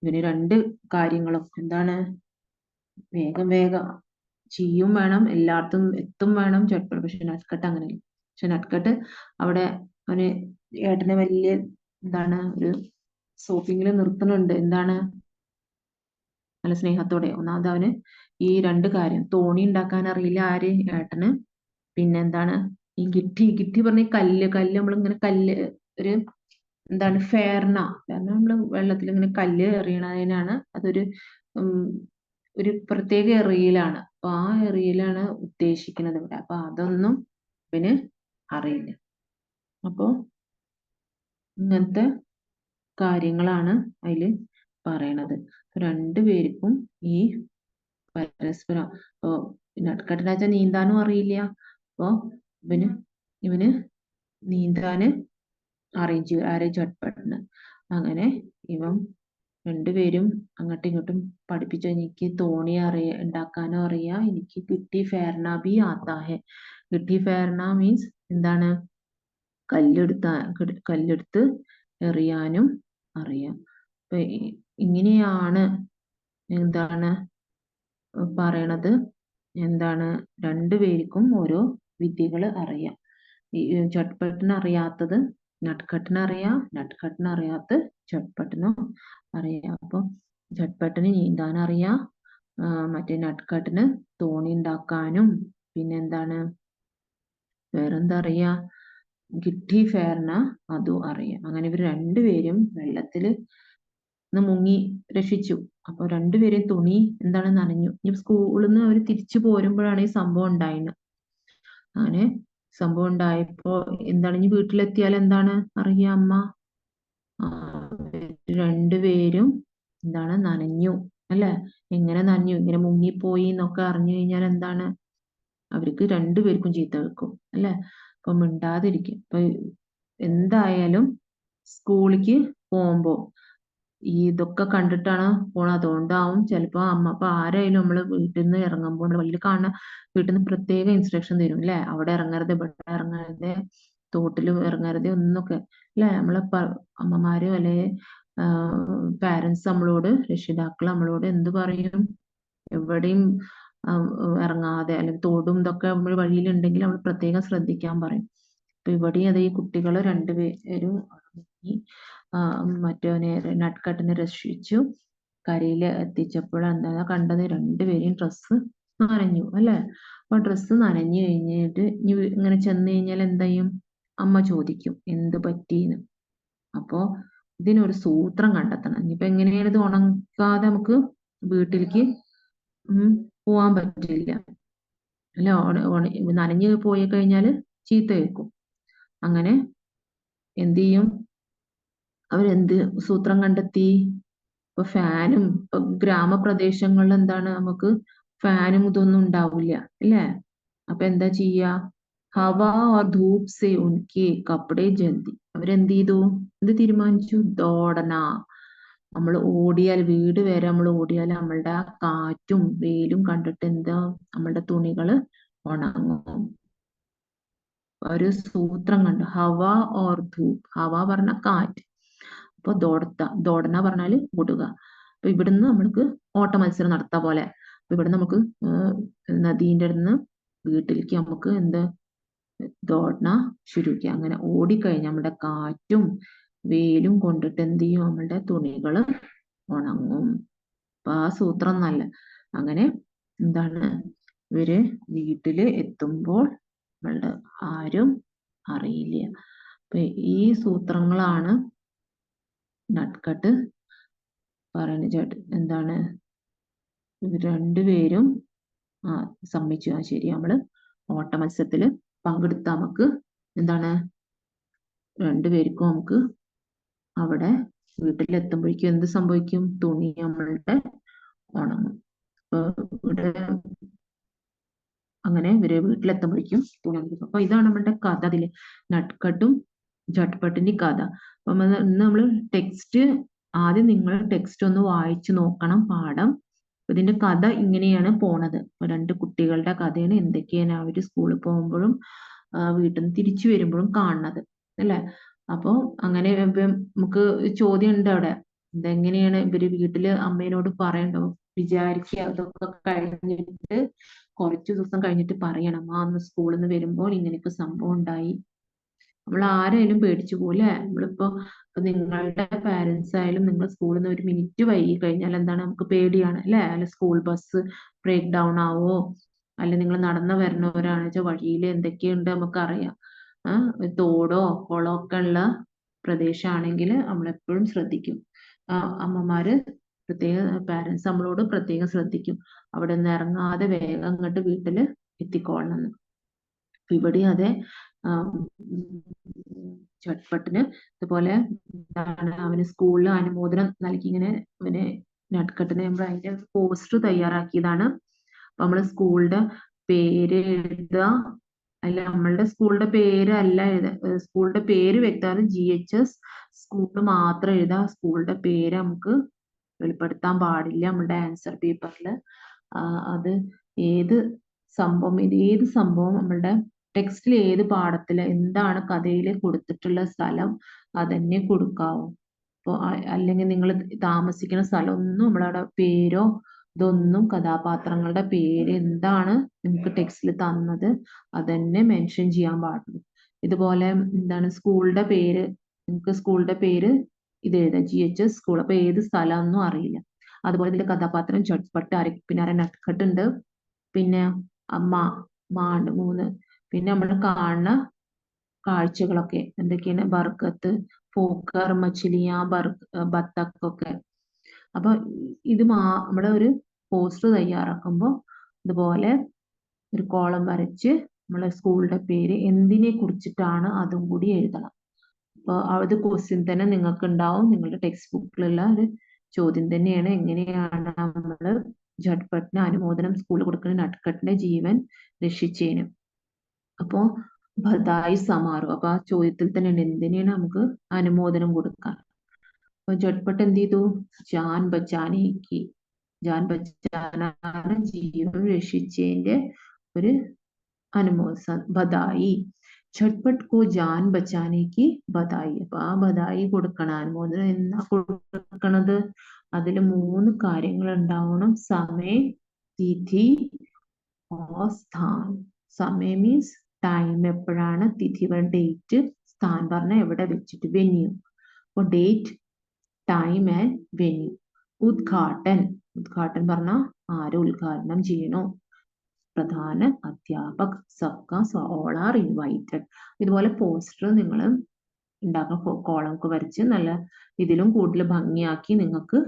[SPEAKER 1] ഇവന് രണ്ട് കാര്യങ്ങളും എന്താണ് വേഗം ചെയ്യും വേണം, എല്ലായിടത്തും എത്തും വേണം ജട്പട്ട്. പക്ഷെ നട്ട്കട്ട് അങ്ങനെയല്ല. പക്ഷെ നട്ട്കട്ട് അവിടെ അവന് ഏട്ടനെ വലിയ എന്താണ് ഒരു സോപ്പിങ്ങിൽ നിർത്തുന്നുണ്ട്. എന്താണ് നല്ല സ്നേഹത്തോടെ. ഒന്നാമത് അവന് ഈ രണ്ട് കാര്യം തോണി ഉണ്ടാക്കാൻ അറിയില്ല ആര്? ഏട്ടന്. പിന്നെന്താണ് ഈ ഗിറ്റി പറഞ്ഞ കല്ല് നമ്മളിങ്ങനെ ഒരു എന്താണ് ഫെയർന നമ്മള് വെള്ളത്തിൽ ഇങ്ങനെ കല്ല് എറിയണതിനാണ്. അതൊരു ഒരു പ്രത്യേക എറിയലാണ്. അപ്പൊ ആ എറിയലാണ് ഉദ്ദേശിക്കുന്നത് ഇവിടെ. അപ്പൊ അതൊന്നും ഇവന് അറിയില്ല. അപ്പോ ഇങ്ങനത്തെ കാര്യങ്ങളാണ് അതില് പറയണത്. രണ്ടുപേർക്കും ഈ പരസ്പരം ഇപ്പൊ നട്ട്കട്ടിനാച്ച നീന്താനും അറിയില്ല. അപ്പൊ ഇവന് നീന്താന് അറിയിച്ചു ആരെ? ജട്പട്ടിന്. അങ്ങനെ ഇവൻ രണ്ടുപേരും അങ്ങോട്ടും ഇങ്ങോട്ടും പഠിപ്പിച്ചു. എനിക്ക് തോണി ഉണ്ടാക്കാനും അറിയാം, എനിക്ക് ഗിട്ടി ഫെയർന ബി ആത്താ ഹെ. ഗിട്ടി ഫെയർന മീൻസ് എന്താണ്? കല്ലെടുത്ത് എറിയാനും അറിയാം. അപ്പൊ ഇങ്ങനെയാണ് എന്താണ് പറയണത്. എന്താണ് രണ്ടുപേർക്കും ഓരോ വിദ്യകൾ അറിയാം. ഈ ജട്പട്ടിന് അറിയാത്തത് നട്ട്കട്ടിന് അറിയാം, നട്ട്കട്ടിന് അറിയാത്ത ജട്പട്ടിനും അറിയാം. അപ്പൊ ജട്പട്ടിന് നീന്താൻ അറിയാം, മറ്റേ നട്ട്കട്ടിന് തോണി ഉണ്ടാക്കാനും പിന്നെന്താണ് വേറെന്താ അറിയാ? ഗിട്ടി ഫെയർന അതും അറിയാം. അങ്ങനെ ഇവർ രണ്ടുപേരും വെള്ളത്തില് മുങ്ങി രക്ഷിച്ചു. അപ്പൊ രണ്ടുപേരെയും തുണി എന്താണ് നനഞ്ഞു. ഇനി സ്കൂളിൽ നിന്ന് അവർ തിരിച്ചു പോരുമ്പോഴാണ് ഈ സംഭവം ഉണ്ടായിരുന്നത്. അങ്ങനെ സംഭവം ഉണ്ടായപ്പോ എന്താണ് ഇനി വീട്ടിലെത്തിയാൽ എന്താണ് അറിയാ അമ്മ? രണ്ടുപേരും എന്താണ് നനഞ്ഞു അല്ലെ? എങ്ങനെ നനഞ്ഞു, ഇങ്ങനെ മുങ്ങിപ്പോയി എന്നൊക്കെ അറിഞ്ഞു കഴിഞ്ഞാൽ എന്താണ് അവർക്ക് രണ്ടുപേർക്കും ചീത്ത വെക്കും അല്ലെ? അപ്പൊ മിണ്ടാതിരിക്കും. അപ്പൊ എന്തായാലും സ്കൂളിലേക്ക് പോകുമ്പോ ഇതൊക്കെ കണ്ടിട്ടാണ് പോണത്. അതുകൊണ്ടാവും ചിലപ്പോ അപ്പൊ ആരായാലും നമ്മള് വീട്ടിൽ നിന്ന് ഇറങ്ങുമ്പോൾ നമ്മള് വഴിയിൽ കാണുന്ന വീട്ടിൽ നിന്ന് പ്രത്യേക ഇൻസ്ട്രക്ഷൻ തരും അല്ലെ, അവിടെ ഇറങ്ങരുത്, ഇവിടെ ഇറങ്ങരുത്, തോട്ടിൽ ഇറങ്ങരുത് എന്നൊക്കെ അല്ലെ. നമ്മളെ അമ്മമാരും അല്ലെ പാരന്റ്സ് നമ്മളോട്, രക്ഷിതാക്കൾ നമ്മളോട് എന്ത് പറയും? എവിടെയും ഇറങ്ങാതെ, അല്ലെങ്കിൽ തോടും ഇതൊക്കെ നമ്മൾ വഴിയിലുണ്ടെങ്കിൽ നമ്മൾ പ്രത്യേകം ശ്രദ്ധിക്കാൻ പറയും. അപ്പൊ ഇവിടെയും അത് ഈ കുട്ടികൾ രണ്ടുപേരും ഈ മറ്റവനെ നട്ട്കട്ടിനെ രക്ഷിച്ചു കരയിൽ എത്തിച്ചപ്പോൾ എന്താ കണ്ടത്? രണ്ടുപേരെയും ഡ്രസ്സ് നനഞ്ഞു അല്ലെ. അപ്പൊ ഡ്രസ്സ് നനഞ്ഞു കഴിഞ്ഞിട്ട് ഇങ്ങനെ ചെന്ന് കഴിഞ്ഞാൽ എന്തായും? അമ്മ ചോദിക്കും എന്ത് പറ്റീന്ന്. അപ്പോ ഇതിനൊരു സൂത്രം കണ്ടെത്തണം. ഇനിയിപ്പോ എങ്ങനെയാണ് ഇത് ഉണക്കാതെ നമുക്ക് വീട്ടിലേക്ക് പോവാൻ പറ്റില്ല അല്ല. നനഞ്ഞു പോയി കഴിഞ്ഞാല് ചീത്ത കേൾക്കും. അങ്ങനെ എന്ത് ചെയ്യും? അവരെന്ത് സൂത്രം കണ്ടെത്തി? ഇപ്പൊ ഫാനും, ഇപ്പൊ ഗ്രാമപ്രദേശങ്ങളിൽ എന്താണ്, നമുക്ക് ഫാനും ഇതൊന്നും ഉണ്ടാവില്ല അല്ലേ. അപ്പൊ എന്താ ചെയ്യാ? ഹവ ഓർ ധൂപ് സെ ഉൻകെ കപ്പടെ ജൽദി. അവരെന്ത് ചെയ്തു? എന്ത് തീരുമാനിച്ചു? ദോടന. നമ്മൾ ഓടിയാൽ, വീട് വരെ നമ്മൾ ഓടിയാൽ നമ്മളുടെ ആ കാറ്റും വെയിലും കണ്ടിട്ട് എന്താ, നമ്മളുടെ തുണികള് ഉണങ്ങും. ഒരു സൂത്രം കണ്ടു. ഹവ ഓർ ധൂപ്. ഹവ പറഞ്ഞ കാറ്റ്, അപ്പൊ ദോടന പറഞ്ഞാല് ഓടുക. അപ്പൊ ഇവിടുന്ന് നമ്മൾക്ക് ഓട്ട മത്സരം നടത്താ പോലെ. അപ്പൊ ഇവിടെ നമുക്ക് നദീന്റെ അടുന്ന് വീട്ടിലേക്ക് നമുക്ക് എന്ത് ദോടന ശുരുക്കി. അങ്ങനെ ഓടിക്കഴിഞ്ഞ് നമ്മുടെ കാറ്റും വെയിലും കൊണ്ടിട്ട് എന്ത് ചെയ്യും? നമ്മളുടെ തുണികള് ഉണങ്ങും. അപ്പൊ ആ സൂത്രം നല്ല. അങ്ങനെ എന്താണ്, ഇവര് വീട്ടില് എത്തുമ്പോൾ നമ്മളുടെ ആരും അറിയില്ല. അപ്പൊ ഈ സൂത്രങ്ങളാണ് നട്ട്കട്ട് പറയുന്നത്. എന്താണ്, രണ്ടുപേരും സമ്മതിച്ചു. ശരി, നമ്മള് ഓട്ട മത്സരത്തില് പങ്കെടുത്ത നമുക്ക് എന്താണ്, രണ്ടുപേർക്കും നമുക്ക് അവിടെ വീട്ടിലെത്തുമ്പോഴേക്കും എന്ത് സംഭവിക്കും? തുണി നമ്മളുടെ ഉണങ്ങും. ഇവിടെ അങ്ങനെ ഇവര് വീട്ടിലെത്തുമ്പോഴേക്കും തുണി ഉണങ്ങും. അപ്പൊ ഇതാണ് നമ്മളുടെ കഥ. അതില് നട്ട്കട്ടും ഝട്പട്ടിന്റെ കഥ. അപ്പൊ ഇന്ന് നമ്മള് ടെക്സ്റ്റ്, ആദ്യം നിങ്ങൾ ടെക്സ്റ്റ് ഒന്ന് വായിച്ചു നോക്കണം, പാഠം. ഇതിന്റെ കഥ ഇങ്ങനെയാണ് പോണത്. രണ്ട് കുട്ടികളുടെ കഥയാണ്. എന്തൊക്കെയാണ് അവര് സ്കൂളിൽ പോകുമ്പോഴും വീട്ടിൽ നിന്ന് തിരിച്ചു വരുമ്പോഴും കാണുന്നത് അല്ലെ. അപ്പൊ അങ്ങനെ നമുക്ക് ചോദ്യം ഉണ്ട് അവിടെ. ഇതെങ്ങനെയാണ് ഇവര് വീട്ടില് അമ്മേനോട് പറയണ്ടോ? വിചാരിക്കുക അതൊക്കെ കഴിഞ്ഞിട്ട് കുറച്ചു ദിവസം കഴിഞ്ഞിട്ട് പറയണം, അന്ന് സ്കൂളിൽ നിന്ന് വരുമ്പോൾ ഇങ്ങനെയൊക്കെ സംഭവം ഉണ്ടായി. നമ്മൾ ആരായാലും പേടിച്ചു പോലെ. നമ്മളിപ്പോ നിങ്ങളുടെ പാരന്റ്സ് ആയാലും നിങ്ങൾ സ്കൂളിൽ നിന്ന് ഒരു മിനിറ്റ് വൈകി കഴിഞ്ഞാൽ എന്താണ്, നമുക്ക് പേടിയാണ് അല്ലെ. അല്ല സ്കൂൾ ബസ് ബ്രേക്ക് ഡൗൺ ആവോ, അല്ല നിങ്ങൾ നടന്നു വരുന്നവരാണെന്ന് വെച്ചാൽ വഴിയിൽ എന്തൊക്കെയുണ്ട് നമുക്കറിയാം. തോടോ കുളമോ ഒക്കെ ഉള്ള പ്രദേശമാണെങ്കിൽ നമ്മളെപ്പോഴും ശ്രദ്ധിക്കും. അമ്മമാര് പ്രത്യേക, പാരന്റ്സ് നമ്മളോട് പ്രത്യേകം ശ്രദ്ധിക്കും, അവിടെ നിന്ന് ഇറങ്ങാതെ വേഗം അങ്ങോട്ട് വീട്ടില് എത്തിക്കൊള്ളണം. ഇവിടെ അതെ. ചട്പട്ടിന് ഇതുപോലെ എന്താണ്, അവന് സ്കൂളിൽ അനുമോദനം നൽകി. ഇങ്ങനെ അവന് നട്ട്കട്ടിന് നമ്മൾ അതിന്റെ പോസ്റ്റർ തയ്യാറാക്കിയതാണ്. അപ്പൊ നമ്മള് സ്കൂളിന്റെ പേര് എഴുതുക. അല്ല, നമ്മളുടെ സ്കൂളിന്റെ പേര് അല്ല എഴുതുക. സ്കൂളിന്റെ പേര് വ്യക്തമാണ്. GHS സ്കൂൾ മാത്രം എഴുതാം. സ്കൂളിന്റെ പേര് നമുക്ക് വെളിപ്പെടുത്താൻ പാടില്ല നമ്മളുടെ ആൻസർ പേപ്പറിൽ. അത് ഏത് ഏത് സംഭവം നമ്മളുടെ ടെക്സ്റ്റിൽ, ഏത് പാഠത്തില് എന്താണ് കഥയിൽ കൊടുത്തിട്ടുള്ള സ്ഥലം അതന്നെ കൊടുക്കാവൂ. അപ്പോൾ അല്ലെങ്കിൽ നിങ്ങൾ താമസിക്കുന്ന സ്ഥലം ഒന്നും നമ്മളവിടെ പേരോ ഇതൊന്നും, കഥാപാത്രങ്ങളുടെ പേര് എന്താണ് നിങ്ങൾക്ക് ടെക്സ്റ്റിൽ തന്നത് അതന്നെ മെൻഷൻ ചെയ്യാൻ പാടുള്ളൂ. ഇതുപോലെ എന്താണ് സ്കൂളിന്റെ പേര്, നിങ്ങൾക്ക് സ്കൂളിന്റെ പേര് ഇത് എഴുതാം, GHS സ്കൂൾ. അപ്പൊ ഏത് സ്ഥലമൊന്നും അറിയില്ല. അതുപോലെ ഇതിന്റെ കഥാപാത്രം ചട്പട്ട്, പിന്നെ നട്ട്കട്ട് ഉണ്ട്, പിന്നെ അമ്മ മാണ്ട് 3, പിന്നെ നമ്മൾ കാണുന്ന കാഴ്ചകളൊക്കെ എന്തൊക്കെയാണ്? ബർക്കത്ത്, പോക്കർ, മച്ചിലിയ, ബത്തക്കൊക്കെ. അപ്പൊ ഇത് നമ്മുടെ ഒരു പോസ്റ്റർ തയ്യാറാക്കുമ്പോൾ ഇതുപോലെ ഒരു കോളം വരച്ച് നമ്മളെ സ്കൂളിന്റെ പേര് എന്തിനെ കുറിച്ചിട്ടാണ് അതും കൂടി എഴുതണം. അപ്പൊ അത് ക്വസ്റ്റ്യൻ തന്നെ നിങ്ങൾക്ക് ഉണ്ടാവും. നിങ്ങളുടെ ടെക്സ്റ്റ് ബുക്കിലുള്ള ഒരു ചോദ്യം തന്നെയാണ്. എങ്ങനെയാണ് നമ്മള് ഝട്പട്ടിന് അനുമോദനം സ്കൂളിൽ കൊടുക്കുന്ന നട്ട്കട്ടിന്റെ ജീവൻ രക്ഷിച്ചേനും. അപ്പോ ബധായി സമാറോഹ്. അപ്പൊ ആ ചോദ്യത്തിൽ തന്നെ ഉണ്ട് എന്തിനാണ് നമുക്ക് അനുമോദനം കൊടുക്കാൻ. അപ്പൊ ജട്പട്ട് എന്ത് ചെയ്തു? ജാൻ ബച്ചാനേക്ക്, ജാൻ ബച്ചാനാണ് ജീവൻ രക്ഷിച്ചതിന്റെ ഒരു അനുമോദനം, ബധായി. झटपट को जान बचाने की बधाई. അപ്പൊ ആ ബധായി കൊടുക്കണം. അനുമോദനം എന്നാ കൊടുക്കണത്? അതില് 3 കാര്യങ്ങൾ ഉണ്ടാവണം. സമയ, തിഥി और സ്ഥാൻ. സമയം മീൻസ് ടൈം, എപ്പോഴാണ്, തിഥി ഡേറ്റ്, സ്ഥാൻ പറഞ്ഞ എവിടെ വെച്ചിട്ട്, വെന്യൂ. അപ്പൊ ഡേറ്റ്, ടൈം ആൻഡ് വെന്യൂ. ഉദ്ഘാടൻ, ഉദ്ഘാടൻ പറഞ്ഞ ആര് ഉദ്ഘാടനം ചെയ്യണോ? പ്രധാന അധ്യാപക്. സബ്കാ ഓൾ ആർ ഇൻവൈറ്റഡ്. ഇതുപോലെ പോസ്റ്റർ നിങ്ങൾ ഉണ്ടാക്കുന്ന കോളമൊക്കെ വരച്ച് നല്ല ഇതിലും കൂടുതൽ ഭംഗിയാക്കി നിങ്ങൾക്ക്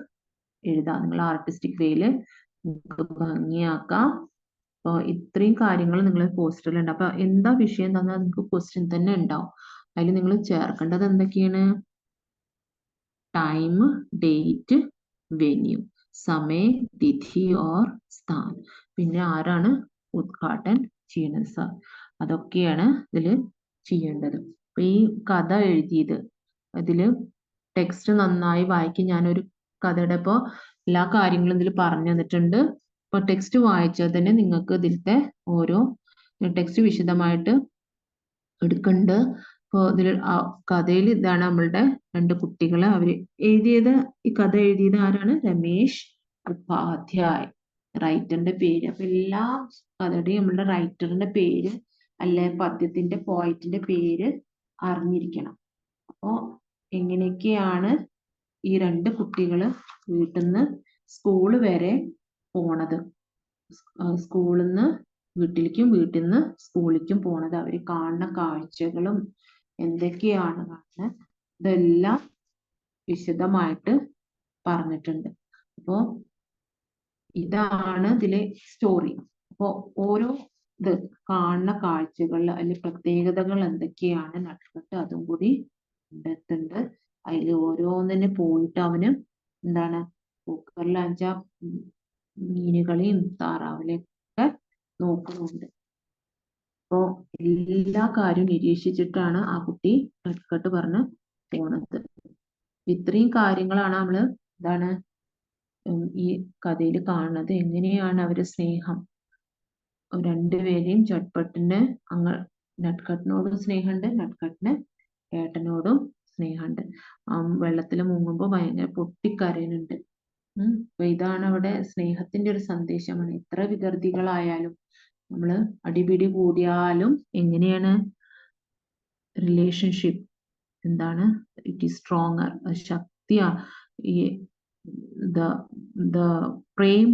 [SPEAKER 1] എഴുതാം. നിങ്ങൾ ആർട്ടിസ്റ്റിക് വേയിൽ നിങ്ങൾക്ക് ഭംഗിയാക്കാം. അപ്പോൾ ഇത്രയും കാര്യങ്ങൾ നിങ്ങൾ പോസ്റ്ററിൽ ഉണ്ട്. അപ്പൊ എന്താ വിഷയം തന്നാൽ നിങ്ങൾക്ക് ക്വസ്റ്റ്യൻ തന്നെ ഉണ്ടാവും. അതിൽ നിങ്ങൾ ചേർക്കേണ്ടത് എന്തൊക്കെയാണ്? ടൈം, ഡേറ്റ്, വെന്യൂ, സമയ, തിഥി ഓർ സ്ഥാൻ. പിന്നെ ആരാണ് ഉദ്ഘാടൻ ചെയ്യുന്നത് സാർ. അതൊക്കെയാണ് ഇതിൽ ചെയ്യേണ്ടത്. അപ്പൊ ഈ കഥ എഴുതിയത് ഇതില് ടെക്സ്റ്റ് നന്നായി വായിക്കും. ഞാനൊരു കഥയുടെ ഇപ്പോൾ എല്ലാ കാര്യങ്ങളും ഇതിൽ പറഞ്ഞു തന്നിട്ടുണ്ട്. ഇപ്പൊ ടെക്സ്റ്റ് വായിച്ചാൽ തന്നെ നിങ്ങൾക്ക് ഇതിലത്തെ ഓരോ ടെക്സ്റ്റ് വിശദമായിട്ട് എടുക്കുന്നുണ്ട്. അപ്പോൾ ഇതിൽ കഥയിൽ ഇതാണ് നമ്മളുടെ 2 കുട്ടികള്. അവര് എഴുതിയത്, ഈ കഥ എഴുതിയത് ആരാണ്? രമേശ് ഉപാധ്യായ്. റൈറ്ററിന്റെ പേര്. അപ്പൊ എല്ലാ കഥയുടെയും നമ്മളുടെ റൈറ്ററിന്റെ പേര് അല്ലെ പദ്യത്തിന്റെ പോയിറ്റിന്റെ പേര് അറിഞ്ഞിരിക്കണം. അപ്പോ എങ്ങനെയൊക്കെയാണ് ഈ 2 കുട്ടികള് വീട്ടിൽ നിന്ന് സ്കൂള് വരെ പോണത്, സ്കൂളിൽ നിന്ന് വീട്ടിലേക്കും വീട്ടിൽ നിന്ന് സ്കൂളിലേക്കും പോണത്, അവർ കാണുന്ന കാഴ്ചകളും എന്തൊക്കെയാണ് കാണുന്നത്, ഇതെല്ലാം വിശദമായിട്ട് പറഞ്ഞിട്ടുണ്ട്. അപ്പോ ഇതാണ് ഇതിലെ സ്റ്റോറി. അപ്പോ ഓരോ ഇത് കാണുന്ന കാഴ്ചകൾ അല്ലെങ്കിൽ പ്രത്യേകതകൾ എന്തൊക്കെയാണ് നടക്കുന്നത് അതും കൂടി കണ്ടെത്തുന്നുണ്ട്. അതിൽ ഓരോന്നിനെ പോയിട്ട് അവന് എന്താണ് കുക്കറിൽ അഞ്ചാ മീനുകളെയും താറാവിനെയും ഒക്കെ നോക്കുന്നുണ്ട്. അപ്പോ എല്ലാ കാര്യവും നിരീക്ഷിച്ചിട്ടാണ് ആ കുട്ടി കട്ട് പറഞ്ഞ് പോണത്. ഇത്രയും കാര്യങ്ങളാണ് നമ്മള് എന്താണ് ഈ കഥയിൽ കാണുന്നത്. എങ്ങനെയാണ് അവര് സ്നേഹം, 2 പേരെയും ചട്പട്ടിന് നട്ട്കട്ടിനോടും സ്നേഹമുണ്ട്, നട്ട്കട്ടിന് ഏട്ടനോടും സ്നേഹമുണ്ട്. വെള്ളത്തിൽ മുങ്ങുമ്പോ ഭയങ്കര പൊട്ടിക്കരയുന്നുണ്ട്. അപ്പൊ ഇതാണ് അവിടെ സ്നേഹത്തിന്റെ ഒരു സന്ദേശമാണ്. എത്ര വികൃതികളായാലും നമ്മള് അടിപിടി കൂടിയാലും എങ്ങനെയാണ് റിലേഷൻഷിപ്പ് എന്താണ്, ഇറ്റ് ഈസ് സ്ട്രോങ്ങർ, ശക്തിയാ. ഈ प्रेम,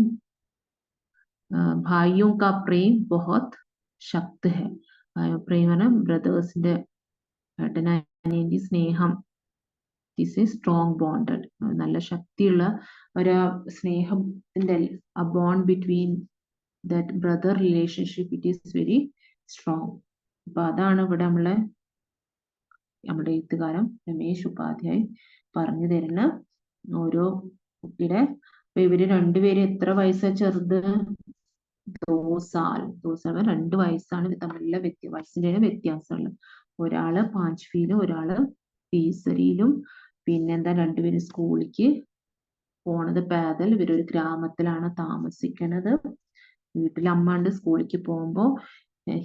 [SPEAKER 1] भाइयों का प्रेम बहुत शक्त है. പ്രേമന ബ്രദേഴ്സിന്റെ ഏട്ടനനിയന്റെ സ്നേഹം ഇസ് എ സ്ട്രോങ് ബോണ്ടഡ്. നല്ല ശക്തിയുള്ള ഒരു സ്നേഹത്തിന്റെ ആ bond between that brother relationship, it is very strong. അപ്പൊ അതാണ് ഇവിടെ നമ്മുടെ എഴുത്തുകാരൻ രമേശ് ഉപാധ്യായ് പറഞ്ഞു തരുന്ന ഓരോ കുട്ടിയുടെ. അപ്പൊ ഇവര് 2 പേരും എത്ര വയസ്സാ ചെറുത്? 2 സാൽ. 2 വയസ്സാണ് തമ്മിലുള്ള വയസ്സിന്റെ വ്യത്യാസമുള്ളത്. ഒരാള് 5വീലും ഒരാള് തീസരിയിലും. പിന്നെന്താ 2 പേരും സ്കൂളിലേക്ക് പോണത് പാദൽ. ഇവരൊരു ഗ്രാമത്തിലാണ് താമസിക്കുന്നത്. വീട്ടിൽ അമ്മ ഉണ്ട്. സ്കൂളിലേക്ക് പോകുമ്പോ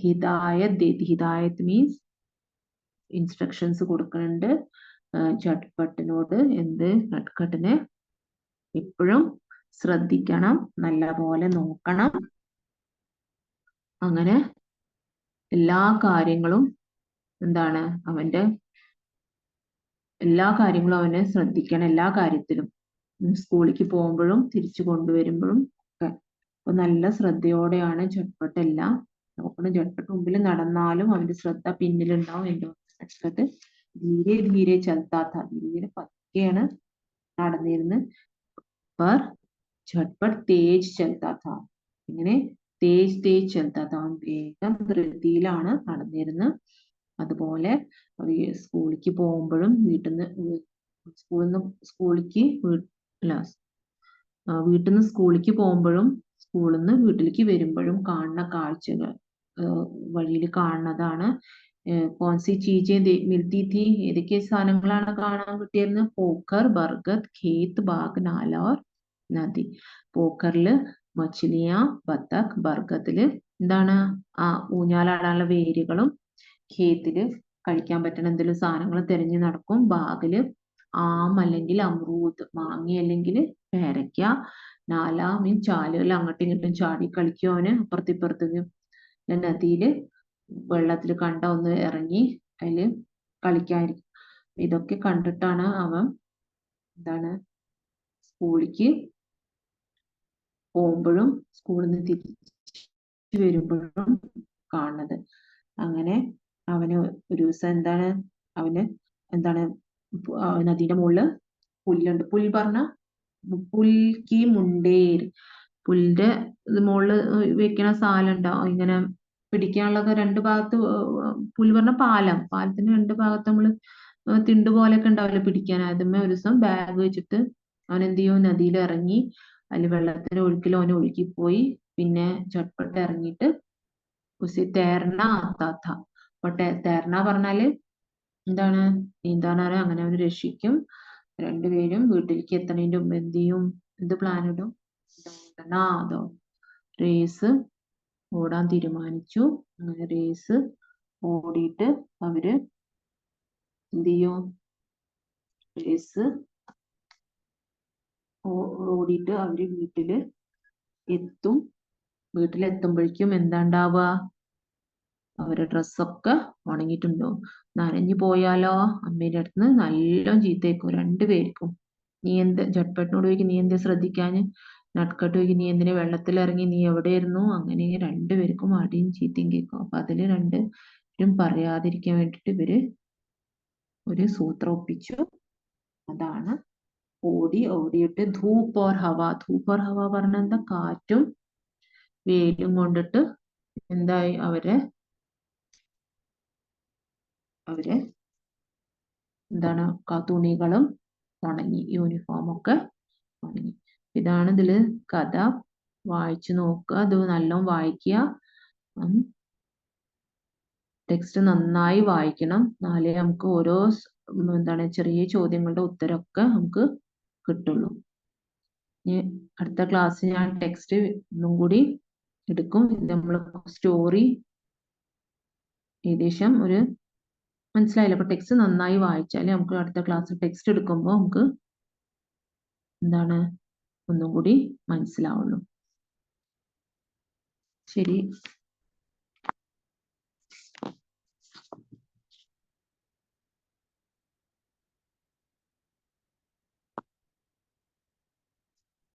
[SPEAKER 1] ഹിദായത്ത് മീൻസ് ഇൻസ്ട്രക്ഷൻസ് കൊടുക്കുന്നുണ്ട് ചട്പട്ടിനോട്. എന്ത്? നട്ട്കട്ടിനെ എപ്പോഴും ശ്രദ്ധിക്കണം, നല്ല പോലെ നോക്കണം. അങ്ങനെ എല്ലാ കാര്യങ്ങളും എന്താണ് അവന്റെ എല്ലാ കാര്യങ്ങളും അവനെ ശ്രദ്ധിക്കണം, എല്ലാ കാര്യത്തിലും. സ്കൂളിലേക്ക് പോകുമ്പോഴും തിരിച്ചു കൊണ്ടുവരുമ്പോഴും ഒക്കെ. അപ്പൊ നല്ല ശ്രദ്ധയോടെയാണ് ചട്പട്ട് എല്ലാം നോക്കണം. ചട്പട്ട് മുമ്പിൽ നടന്നാലും അവന്റെ ശ്രദ്ധ പിന്നിലുണ്ടാവും. എന്തോ ചട്പട്ട് ധീരെ ധീരെ ചലത്താത്ത, ധീരെ പതുക്കെയാണ് നടന്നിരുന്നത്. पर झटपट तेज चलता था. ഇങ്ങനെ തേജ് ചലത്താ था. വേഗം ധൃതിയിലാണ് നടന്നിരുന്നത്. അതുപോലെ സ്കൂളിലേക്ക് പോകുമ്പോഴും വീട്ടിൽ നിന്ന് സ്കൂളിലേക്ക് പോകുമ്പോഴും സ്കൂളിൽ നിന്ന് വീട്ടിലേക്ക് വരുമ്പോഴും കാണുന്ന കാഴ്ചകൾ, വഴിയിൽ കാണുന്നതാണ് കോൺസി ചീജെ മിൽത്തി थी ഏതൊക്കെ സാധനങ്ങളാണ് കാണാൻ കിട്ടിയിരുന്നത്? പോക്കർ, ബർഗത്, ഖേത്ത്, ബാഗ്, നാല और നദി. പോക്കറില് മച്ചിലിയ, ബത്തക്, ബർഗത്തില് എന്താണ് ആ ഊഞ്ഞാലാടാനുള്ള വേരുകളും, ഖേത്തില് കഴിക്കാൻ പറ്റുന്ന എന്തെങ്കിലും സാധനങ്ങൾ തിരഞ്ഞു നടക്കും, ബാഗില് ആം അല്ലെങ്കിൽ അമ്രൂദ് മാങ്ങ അല്ലെങ്കിൽ പേരയ്ക്ക, നാല മീൻ ചാലുകൾ അങ്ങോട്ടും ഇങ്ങോട്ടും ചാടി കളിക്കും അവന് അപ്പുറത്തിപ്പുറത്തേക്കും. നദിയില് വെള്ളത്തിൽ കണ്ട ഒന്ന് ഇറങ്ങി അതില് കളിക്കാതിരിക്കും. ഇതൊക്കെ കണ്ടിട്ടാണ് അവൻ എന്താണ് സ്കൂളിലേക്ക് പോകുമ്പോഴും സ്കൂളിൽ നിന്ന് തിരിച്ചു വരുമ്പോഴും കാണുന്നത്. അങ്ങനെ അവന് ഒരു ദിവസം അവന് എന്താണ് നദിയുടെ മുകളില് പുല്ലുണ്ട്. പുൽ പറഞ്ഞ പുൽക്കി മുണ്ടേർ, പുല്ലിന്റെ മുകളില് വെക്കണ സാലുണ്ടാവും ഇങ്ങനെ പിടിക്കാനുള്ളതൊക്കെ രണ്ട് ഭാഗത്ത്. പുല്ല് പറഞ്ഞ പാലത്തിന്റെ രണ്ട് ഭാഗത്ത് നമ്മള് തിണ്ട് പോലെയൊക്കെ ഉണ്ടാവില്ല പിടിക്കാൻ. ആദ്യമേ ഒരു ദിവസം ബാഗ് വെച്ചിട്ട് അവൻ എന്ത് ചെയ്യും, നദിയിൽ ഇറങ്ങി അതിൽ വെള്ളത്തിന്റെ ഒഴുക്കിൽ അവൻ ഒഴുകിപ്പോയി. പിന്നെ ചട്ടപ്പെട്ട് ഇറങ്ങിയിട്ട് ഉസി തേർന ആത്താത്ത. അപ്പൊ തേർന പറഞ്ഞാല് എന്താണ് നീന്താൻ അങ്ങനെ അവന് രക്ഷിക്കും. രണ്ടുപേരും വീട്ടിലേക്ക് എത്തണതിന്റെ മുമ്പ് എന്ത് ചെയ്യും, എന്ത് പ്ലാൻ ഇടും, അതോ റേസ് ഓടാൻ തീരുമാനിച്ചു. അങ്ങനെ റേസ് ഓടിയിട്ട് അവര് എന്ത് ചെയ്യും, റേസ് ഓടിയിട്ട് അവര് വീട്ടില് എത്തും. വീട്ടിലെത്തുമ്പോഴേക്കും എന്താ ഉണ്ടാവുക, അവരുടെ ഡ്രസ്സൊക്കെ ഉണങ്ങിയിട്ടുണ്ടാവും. നനഞ്ഞു പോയാലോ അമ്മേന്റെ അടുത്ത് നല്ല ചീത്തയേക്കും രണ്ടുപേർക്കും. നീ എന്ത് ജട്ട്പട്ടിനോട് ചോദിക്കും, നീ എന്താ ശ്രദ്ധിക്കാഞ്ഞ്? നട്ട്കട്ട് ചോദിക്കും, നീ എന്തിനാ വെള്ളത്തിലിറങ്ങി, നീ എവിടെയായിരുന്നു? അങ്ങനെ രണ്ടുപേർക്കും അടിയും ചീത്തയും കേൾക്കും. അപ്പൊ അതില് രണ്ടുപേരും പറയാതിരിക്കാൻ വേണ്ടിട്ട് ഇവര് ഒരു സൂത്രം ഒപ്പിച്ചു. അതാണ് ഓടിയിട്ട് ധൂപ്പ് ഓർ ഹവ. ധൂപ്പ് ഓർ ഹവ പറഞ്ഞ എന്താ, കാറ്റും വെയിലും കൊണ്ടിട്ട് എന്തായി അവര് എന്താണ് തുണികളും ഉണങ്ങി, യൂണിഫോം ഒക്കെ ഉണങ്ങി. ഇതാണ് ഇതില് കഥ. വായിച്ചു നോക്കുക, അത് നല്ലോണം വായിക്കുക. ടെക്സ്റ്റ് നന്നായി വായിക്കണം, എന്നാലേ നമുക്ക് ഓരോ എന്താണ് ചെറിയ ചോദ്യങ്ങളുടെ ഉത്തരമൊക്കെ നമുക്ക് കിട്ടുള്ളൂ. ഇനി അടുത്ത ക്ലാസ് ഞാൻ ടെക്സ്റ്റ് ഒന്നും കൂടി എടുക്കും. ഇത് നമ്മൾ സ്റ്റോറി ഏകദേശം ഒരു മനസ്സിലായില്ല. അപ്പൊ ടെക്സ്റ്റ് നന്നായി വായിച്ചാലേ നമുക്ക് അടുത്ത ക്ലാസ് ടെക്സ്റ്റ് എടുക്കുമ്പോൾ നമുക്ക് എന്താണ് ഒന്നും കൂടി മനസ്സിലാവുള്ളൂ. ശരി.